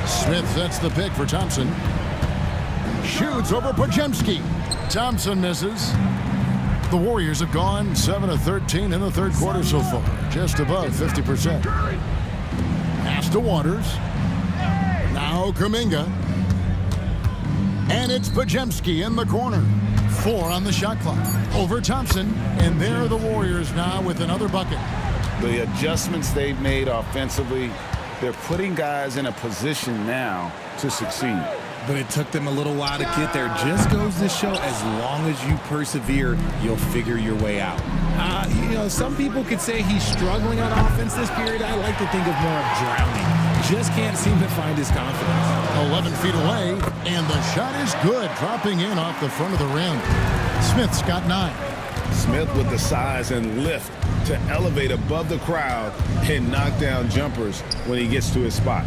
Smith sets the pick for Thompson. Shoots over Podziemski. Thompson misses. The Warriors have gone 7 of 13 in the third quarter so far. Just above 50%. Pass to Waters. Now Kuminga. And it's Podziemski in the corner. 4 on the shot clock. Over Thompson. And there are the Warriors now with another bucket. The adjustments they've made offensively, they're putting guys in a position now to succeed. But it took them a little while to get there. Just goes to show, as long as you persevere, you'll figure your way out. Some people could say he's struggling on offense this period. I like to think of more of drowning. Just can't seem to find his confidence. 11 feet away, and the shot is good, dropping in off the front of the rim. Smith's got 9. Smith with the size and lift to elevate above the crowd and knock down jumpers when he gets to his spot.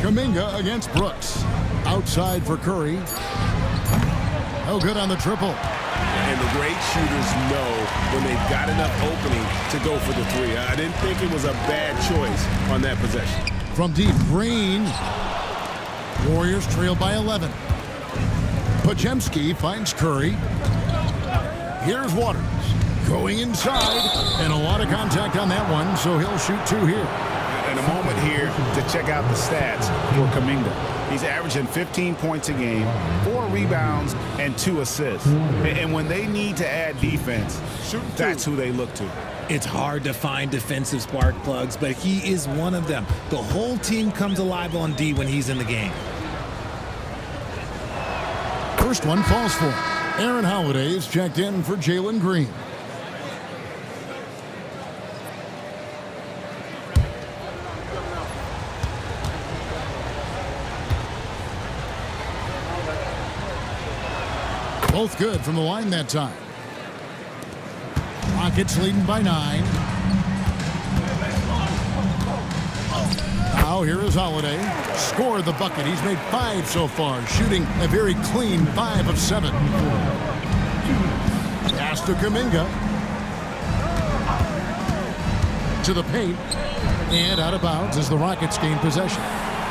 Kuminga against Brooks. Outside for Curry. No good on the triple. And the great shooters know when they've got enough opening to go for the three. I didn't think it was a bad choice on that possession. From deep, Green. Warriors trail by 11. Podziemski finds Curry. Here's Waters. Going inside. And a lot of contact on that one, so he'll shoot 2 here. And a moment here to check out the stats for Kuminga. He's averaging 15 points a game, 4 rebounds, and 2 assists. And when they need to add defense, that's who they look to. It's hard to find defensive spark plugs, but he is one of them. The whole team comes alive on D when he's in the game. First one falls for him. Aaron Holiday is checked in for Jalen Green. Both good from the line that time. Rockets leading by 9. Now here is Holiday. Scored the bucket. He's made 5 so far, shooting a very clean 5 of 7. Pass to Kuminga. To the paint. And out of bounds as the Rockets gain possession.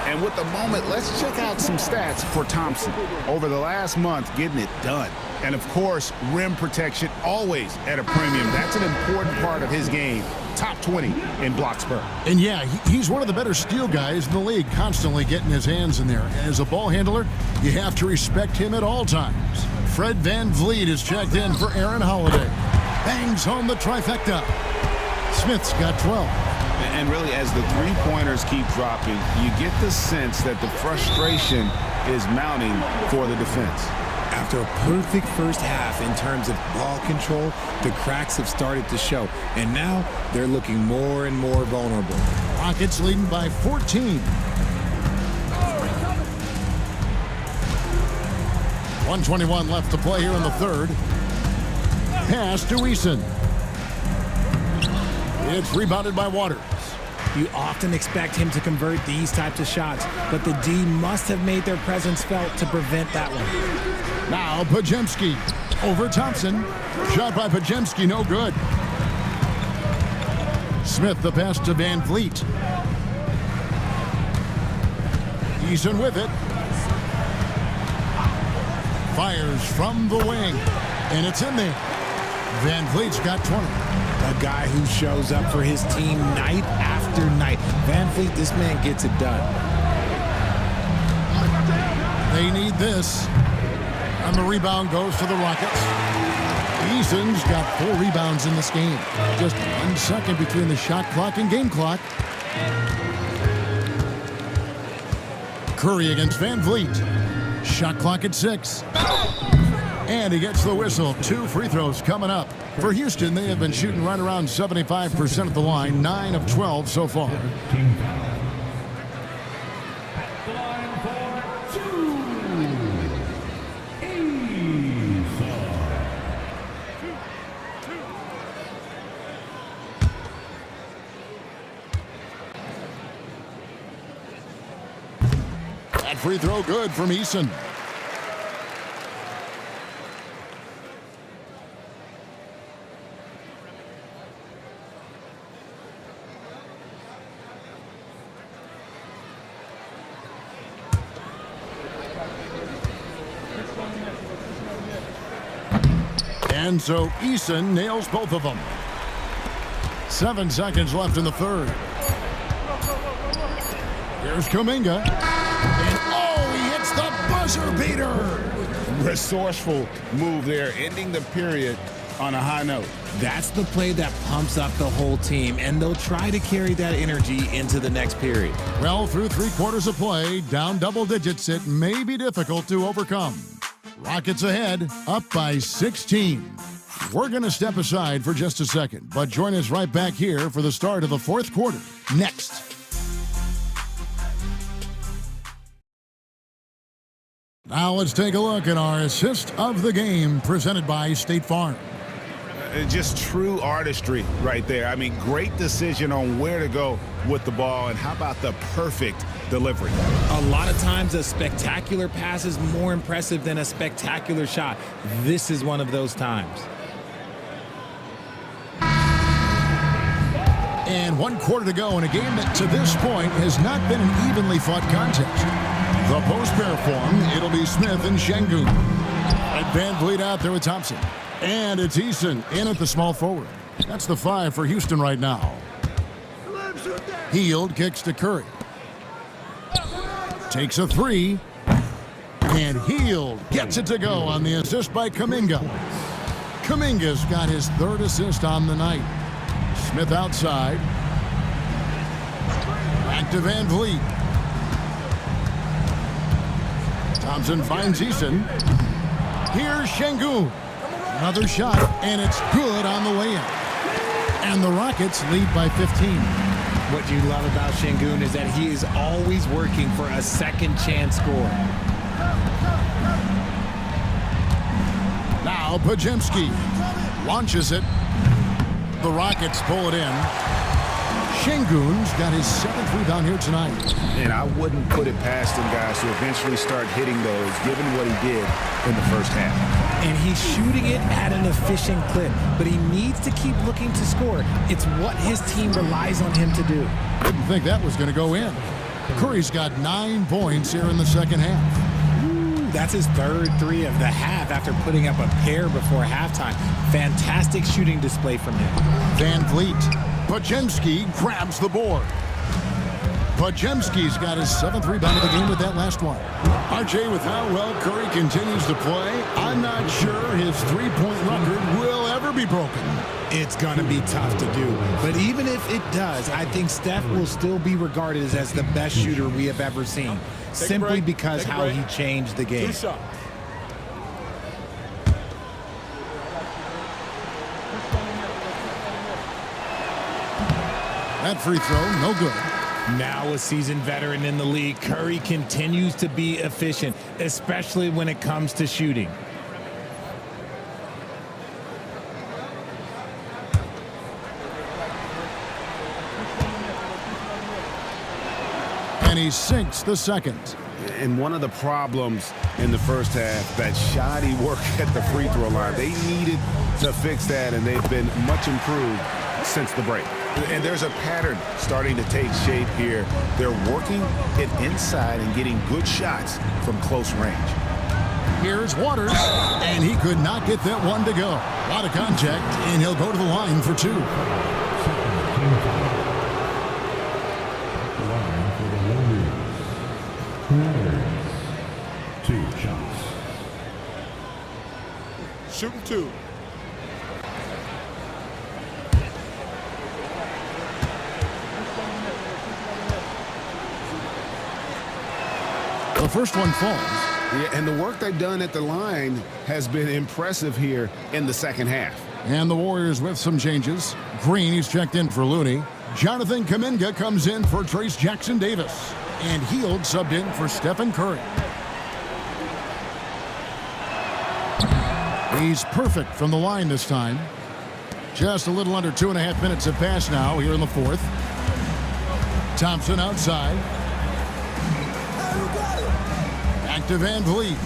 And with the moment, let's check out some stats for Thompson. Over the last month, getting it done. And of course, rim protection always at a premium. That's an important part of his game. Top 20 in blocks per. And yeah, he's one of the better steal guys in the league, constantly getting his hands in there. As a ball handler, you have to respect him at all times. Fred VanVleet is checked in for Aaron Holiday. Bangs home the trifecta. Smith's got 12. And really, as the three-pointers keep dropping, you get the sense that the frustration is mounting for the defense. After a perfect first half in terms of ball control, the cracks have started to show. And now they're looking more and more vulnerable. Rockets leading by 14. 1:21 left to play here in the third. Pass to Eason. It's rebounded by Waters. You often expect him to convert these types of shots, but the D must have made their presence felt to prevent that one. Now Podziemski over Thompson. Shot by Podziemski, no good. Smith the pass to VanVleet. Eason with it. Fires from the wing, and it's in there. Van Vliet's got 20. A guy who shows up for his team night after night. Van Vliet, this man gets it done. They need this. And the rebound goes to the Rockets. Eason's got 4 rebounds in this game. Just 1 second between the shot clock and game clock. Curry against Van Vliet. Shot clock at 6. And he gets the whistle. 2 free throws coming up. For Houston, they have been shooting right around 75% at the line. 9 of 12 so far. That free throw good from Eason. And so Eason nails both of them. 7 seconds left in the third. Here's Kuminga. And oh, he hits the buzzer beater. Resourceful move there, ending the period on a high note. That's the play that pumps up the whole team, and they'll try to carry that energy into the next period. Well, through 3 quarters of play, down double digits, it may be difficult to overcome. Rockets ahead, up by 16. We're going to step aside for just a second, but join us right back here for the start of the 4th quarter. Next. Now let's take a look at our assist of the game presented by State Farm. Just true artistry right there. I mean, great decision on where to go with the ball, and how about the perfect delivery? A lot of times a spectacular pass is more impressive than a spectacular shot. This is one of those times. And 1 quarter to go in a game that to this point has not been an evenly fought contest. The post pair form, it'll be Smith and Şengün. And Van Vliet out there with Thompson. And it's Eason in at the small forward. That's the 5 for Houston right now. Hield kicks to Curry. Takes a 3. And Hield gets it to go on the assist by Kuminga. Kuminga's got his 3rd assist on the night. Smith outside. Back to Van Vliet. Thompson finds Eason. Here's Şengün. Another shot, and it's good on the way in. And the Rockets lead by 15. What you love about Şengün is that he is always working for a second chance score. Now Podziemski launches it. The Rockets pull it in. Şengün's got his 7th rebound here tonight. And I wouldn't put it past him, guys, to eventually start hitting those, given what he did in the first half. And he's shooting it at an efficient clip, but he needs to keep looking to score. It's what his team relies on him to do. Didn't think that was going to go in. Curry's got 9 points here in the second half. Ooh, that's his 3rd 3 of the half after putting up a pair before halftime. Fantastic shooting display from him. Van Vliet. Podziemski grabs the board. Podziemski's got his 7th rebound of the game with that last one. RJ, with how well Curry continues to play, I'm not sure his 3-point record will ever be broken. It's going to be tough to do. But even if it does, I think Steph will still be regarded as the best shooter we have ever seen. Simply because how he changed the game. That free throw, no good. Now a seasoned veteran in the league, Curry continues to be efficient, especially when it comes to shooting. And he sinks the second. And one of the problems in the first half, that shoddy work at the free throw line. They needed to fix that, and they've been much improved since the break. And there's a pattern starting to take shape here. They're working it inside and getting good shots from close range. Here's Waters, and he could not get that one to go. A lot of contact, and he'll go to the line for two. Shooting two. The first one falls. Yeah, and the work they've done at the line has been impressive here in the second half. And the Warriors with some changes. Green, he's checked in for Looney. Jonathan Kuminga comes in for Trace Jackson-Davis. And Hield subbed in for Stephen Curry. He's perfect from the line this time. Just a little under 2.5 minutes have passed now here in the fourth. Thompson outside. Back to Van Vliet.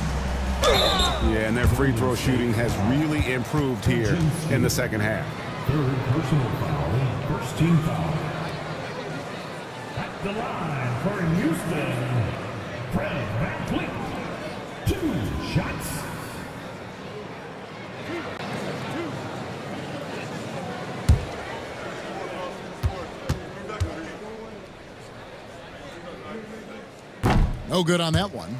Yeah, and their free throw shooting has really improved here in the second half. Third personal foul, first team foul. At the line for Houston, Fred VanVleet. 2 shots. No good on that one.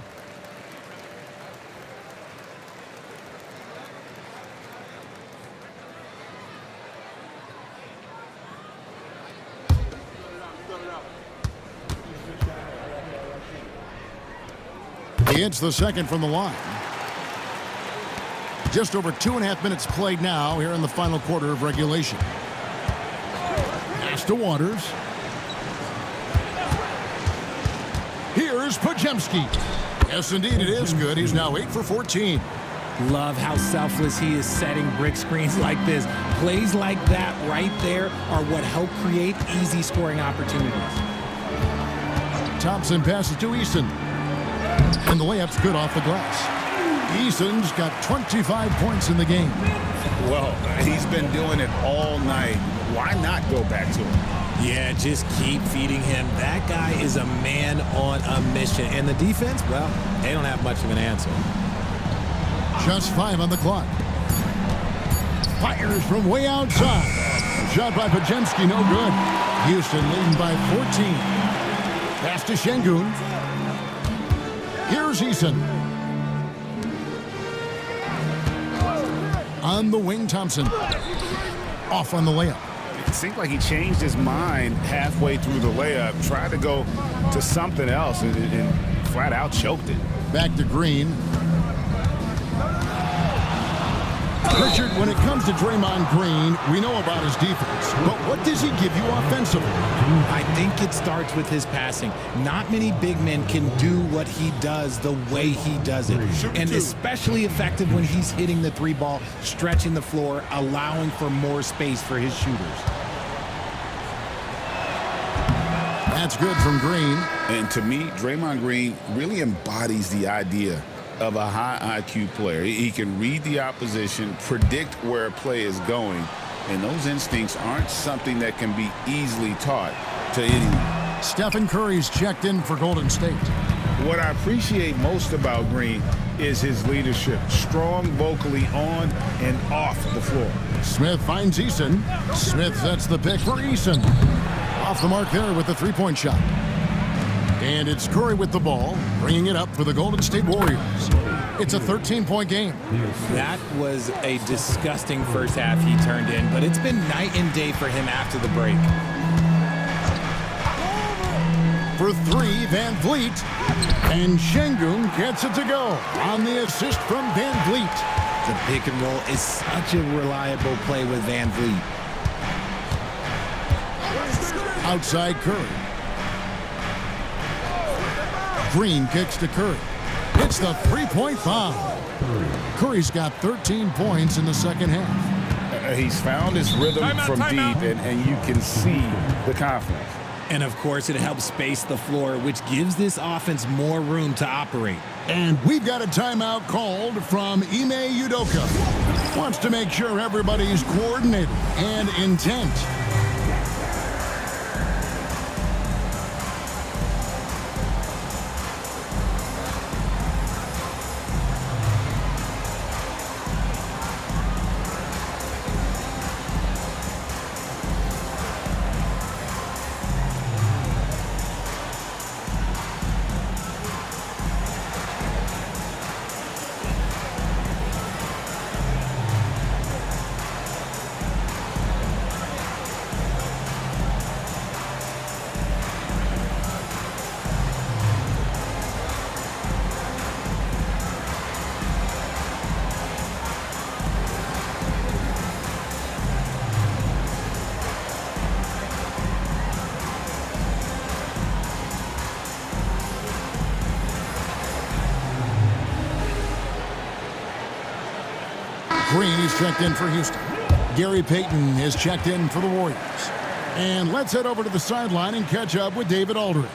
He hits the second from the line. Just over 2.5 minutes played now here in the final quarter of regulation. Pass to Waters. Here's Podziemski. Yes, indeed, it is good. He's now 8 for 14. Love how selfless he is setting brick screens like this. Plays like that right there are what help create easy scoring opportunities. Thompson passes to Eason. And the layup's good off the glass. Eason's got 25 points in the game. Well, he's been doing it all night. Why not go back to him? Yeah, just keep feeding him. That guy is a man on a mission. And the defense, well, they don't have much of an answer. Just 5 on the clock. Fires from way outside. Shot by Podziemski, no good. Houston leading by 14. Pass to Şengün. Here's Eason. On the wing, Thompson. Off on the layup. It seemed like he changed his mind halfway through the layup, tried to go to something else, and flat out choked it. Back to Green. Richard, when it comes to Draymond Green, we know about his defense, but what does he give you offensively? I think it starts with his passing. Not many big men can do what he does the way he does it. And especially effective when he's hitting the 3 ball, stretching the floor, allowing for more space for his shooters. That's good from Green. And to me, Draymond Green really embodies the idea of a high IQ player. He can read the opposition, predict where a play is going, and those instincts aren't something that can be easily taught to anyone. Stephen Curry's checked in for Golden State. What I appreciate most about Green is his leadership, strong vocally on and off the floor. Smith finds Eason. Smith sets the pick for Eason. Off the mark there with the 3-point shot. And it's Curry with the ball, bringing it up for the Golden State Warriors. It's a 13-point game. That was a disgusting first half he turned in, but it's been night and day for him after the break. For 3, Van Vliet. And Şengün gets it to go on the assist from Van Vliet. The pick and roll is such a reliable play with Van Vliet. Outside Curry. Green kicks to Curry. It's the 3-point foul. Curry's got 13 points in the second half. He's found his rhythm from deep, and you can see the confidence. And, of course, it helps space the floor, which gives this offense more room to operate. And we've got a timeout called from Ime Udoka. Wants to make sure everybody's coordinated and intent. Green is checked in for Houston. Gary Payton is checked in for the Warriors. And let's head over to the sideline and catch up with David Aldridge.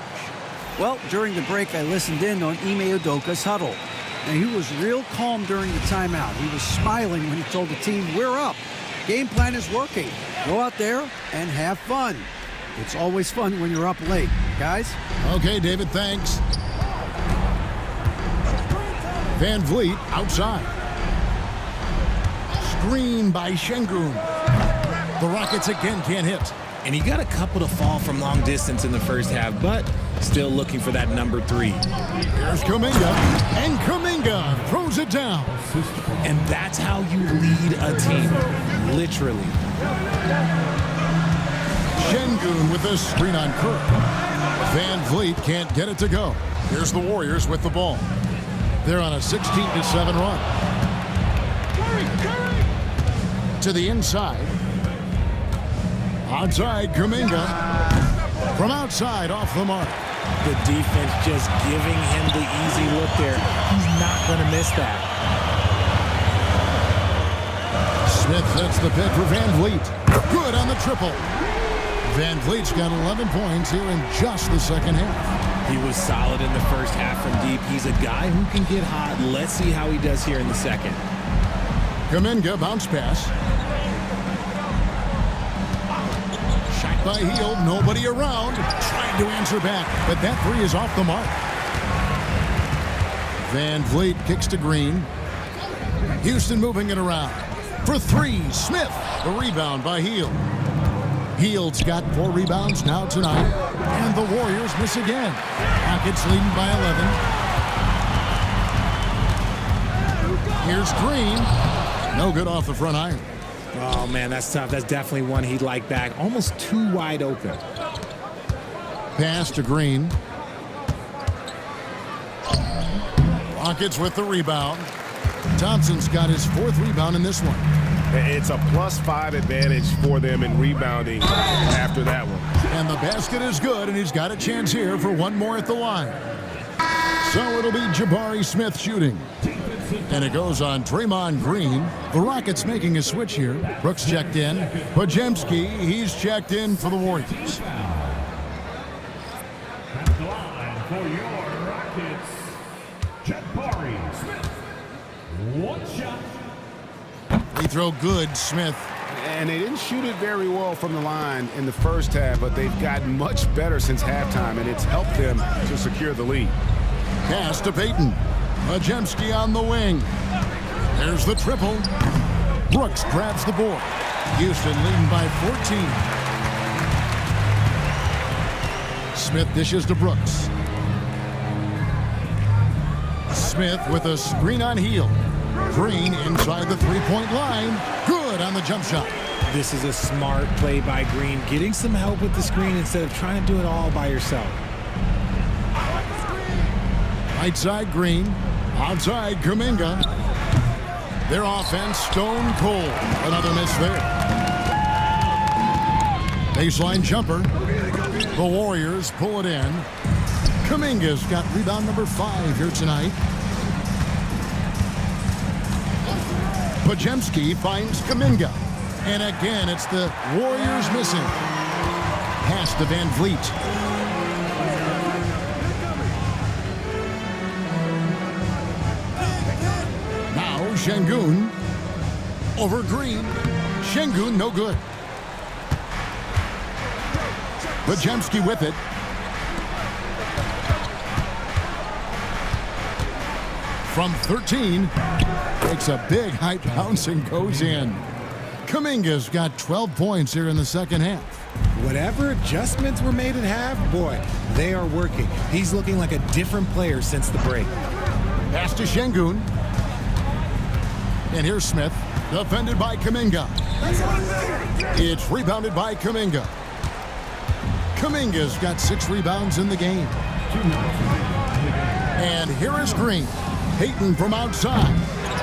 Well, during the break, I listened in on Ime Udoka's huddle. And he was real calm during the timeout. He was smiling when he told the team, we're up. Game plan is working. Go out there and have fun. It's always fun when you're up late. Guys? Okay, David, thanks. Van Vliet outside. Screen by Şengün. The Rockets again can't hit. And he got a couple to fall from long distance in the first half, but still looking for that number 3. Here's Kuminga, and Kuminga throws it down. And that's how you lead a team, literally. Şengün with a screen on Curry. Van Vliet can't get it to go. Here's the Warriors with the ball. They're on a 16-7 run. To the inside. Outside, Kuminga. From outside, off the mark. The defense just giving him the easy look there. He's not going to miss that. Smith sets the pick for Van Vliet. Good on the triple. Van Vliet's got 11 points here in just the second half. He was solid in the first half from deep. He's a guy who can get hot. Let's see how he does here in the second. Kuminga bounce pass. Shot by Hield, nobody around. Trying to answer back, but that 3 is off the mark. Van Vliet kicks to Green. Houston moving it around. For 3, Smith. The rebound by Hield. Hield's got 4 rebounds now tonight. And the Warriors miss again. Rockets leading by 11. Here's Green. No good off the front iron. Oh, man, that's tough. That's definitely one he'd like back. Almost too wide open. Pass to Green. Rockets with the rebound. Thompson's got his 4th rebound in this one. It's a +5 advantage for them in rebounding after that one. And the basket is good, and he's got a chance here for one more at the line. So it'll be Jabari Smith shooting. And it goes on Draymond Green. The Rockets making a switch here. Brooks checked in. Podziemski, he's checked in for the Warriors. At the line for your Rockets, Jabari Smith. 1 shot. Free throw good, Smith. And they didn't shoot it very well from the line in the first half, but they've gotten much better since halftime, and it's helped them to secure the lead. Pass to Payton. Podziemski on the wing. There's the triple. Brooks grabs the board. Houston leading by 14. Smith dishes to Brooks. Smith with a screen on Hield. Green inside the three-point line. Good on the jump shot. This is a smart play by Green, getting some help with the screen instead of trying to do it all by yourself. Right side, Green. Outside, Kuminga. Their offense, stone cold. Another miss there. Baseline jumper. The Warriors pull it in. Kuminga's got rebound number 5 here tonight. Podziemski finds Kuminga. And again, it's the Warriors missing. Pass to Van Vliet. Şengün over Green. Şengün no good. Podziemski with it. From 13. Takes a big height bounce and goes in. Kuminga's got 12 points here in the second half. Whatever adjustments were made at half, boy, they are working. He's looking like a different player since the break. Pass to Şengün. And here's Smith, defended by Kuminga. It's rebounded by Kuminga. Kuminga's got 6 rebounds in the game. And here is Green. Payton from outside.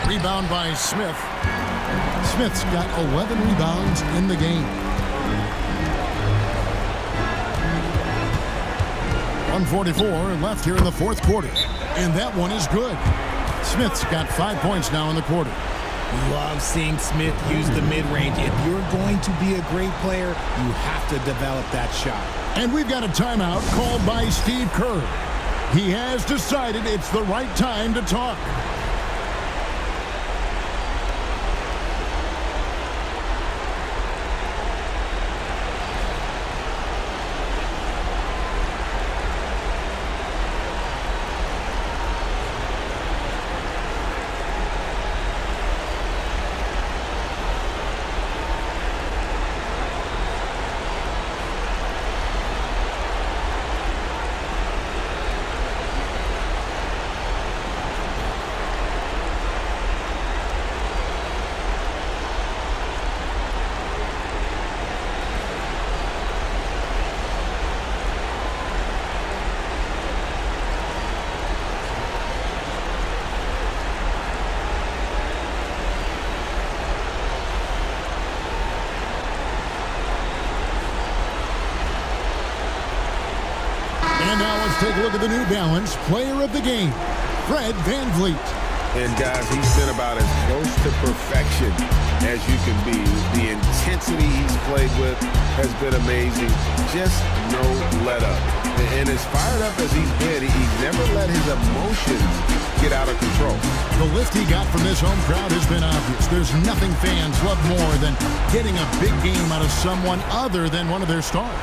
Rebound by Smith. Smith's got 11 rebounds in the game. 1:44 left here in the fourth quarter. And that one is good. Smith's got 5 points now in the quarter. Love seeing Smith use the mid-range. If you're going to be a great player, you have to develop that shot. And we've got a timeout called by Steve Kerr. He has decided it's the right time to talk. And now let's take a look at the New Balance Player of the Game, Fred VanVleet. And guys, he's been about as close to perfection as you can be. The intensity he's played with has been amazing. Just no let up. And as fired up as he's been, he's never let his emotions get out of control. The lift he got from this home crowd has been obvious. There's nothing fans love more than getting a big game out of someone other than one of their stars.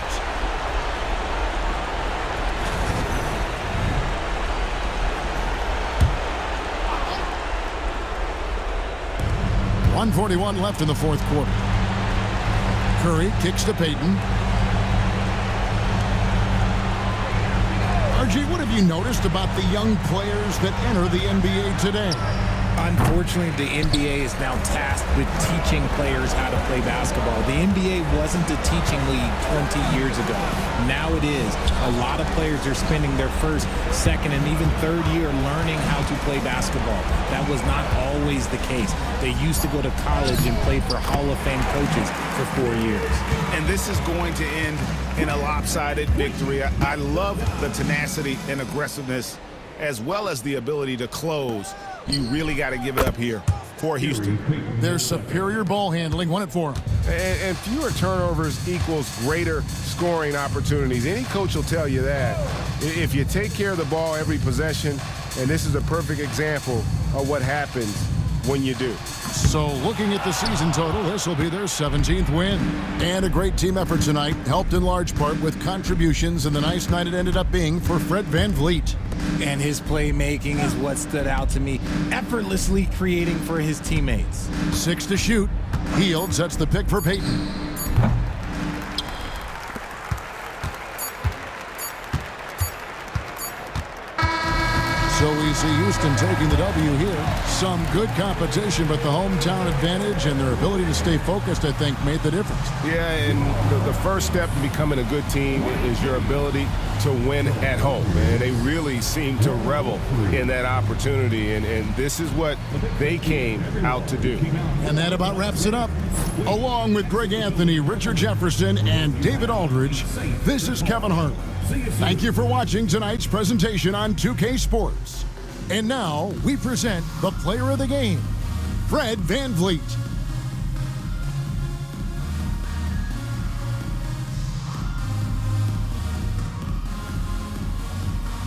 1:41 left in the fourth quarter. Curry kicks to Payton. RG, what have you noticed about the young players that enter the NBA today? Unfortunately, the NBA is now tasked with teaching players how to play basketball. The NBA wasn't a teaching league 20 years ago. Now it is. A lot of players are spending their first, second, and even third year learning how to play basketball. That was not always the case. They used to go to college and play for Hall of Fame coaches for 4 years. And this is going to end in a lopsided victory. I love the tenacity and aggressiveness as well as the ability to close. You really got to give it up here for Houston. Their superior ball handling won it for them. And fewer turnovers equals greater scoring opportunities. Any coach will tell you that. If you take care of the ball every possession, and this is a perfect example of what happens when you do. So looking at the season total, this will be their 17th win. And a great team effort tonight, helped in large part with contributions, and the nice night it ended up being for Fred VanVleet. And his playmaking is what stood out to me, effortlessly creating for his teammates. 6 to shoot. Hield sets the pick for Payton. So we see Houston taking the W here. Some good competition, but the hometown advantage and their ability to stay focused, I think, made the difference. Yeah, and the first step in becoming a good team is your ability to win at home. And they really seem to revel in that opportunity, and this is what they came out to do. And that about wraps it up. Along with Greg Anthony, Richard Jefferson, and David Aldridge, this is Kevin Harlan. Thank you for watching tonight's presentation on 2K Sports. And now we present the player of the game, Fred VanVleet.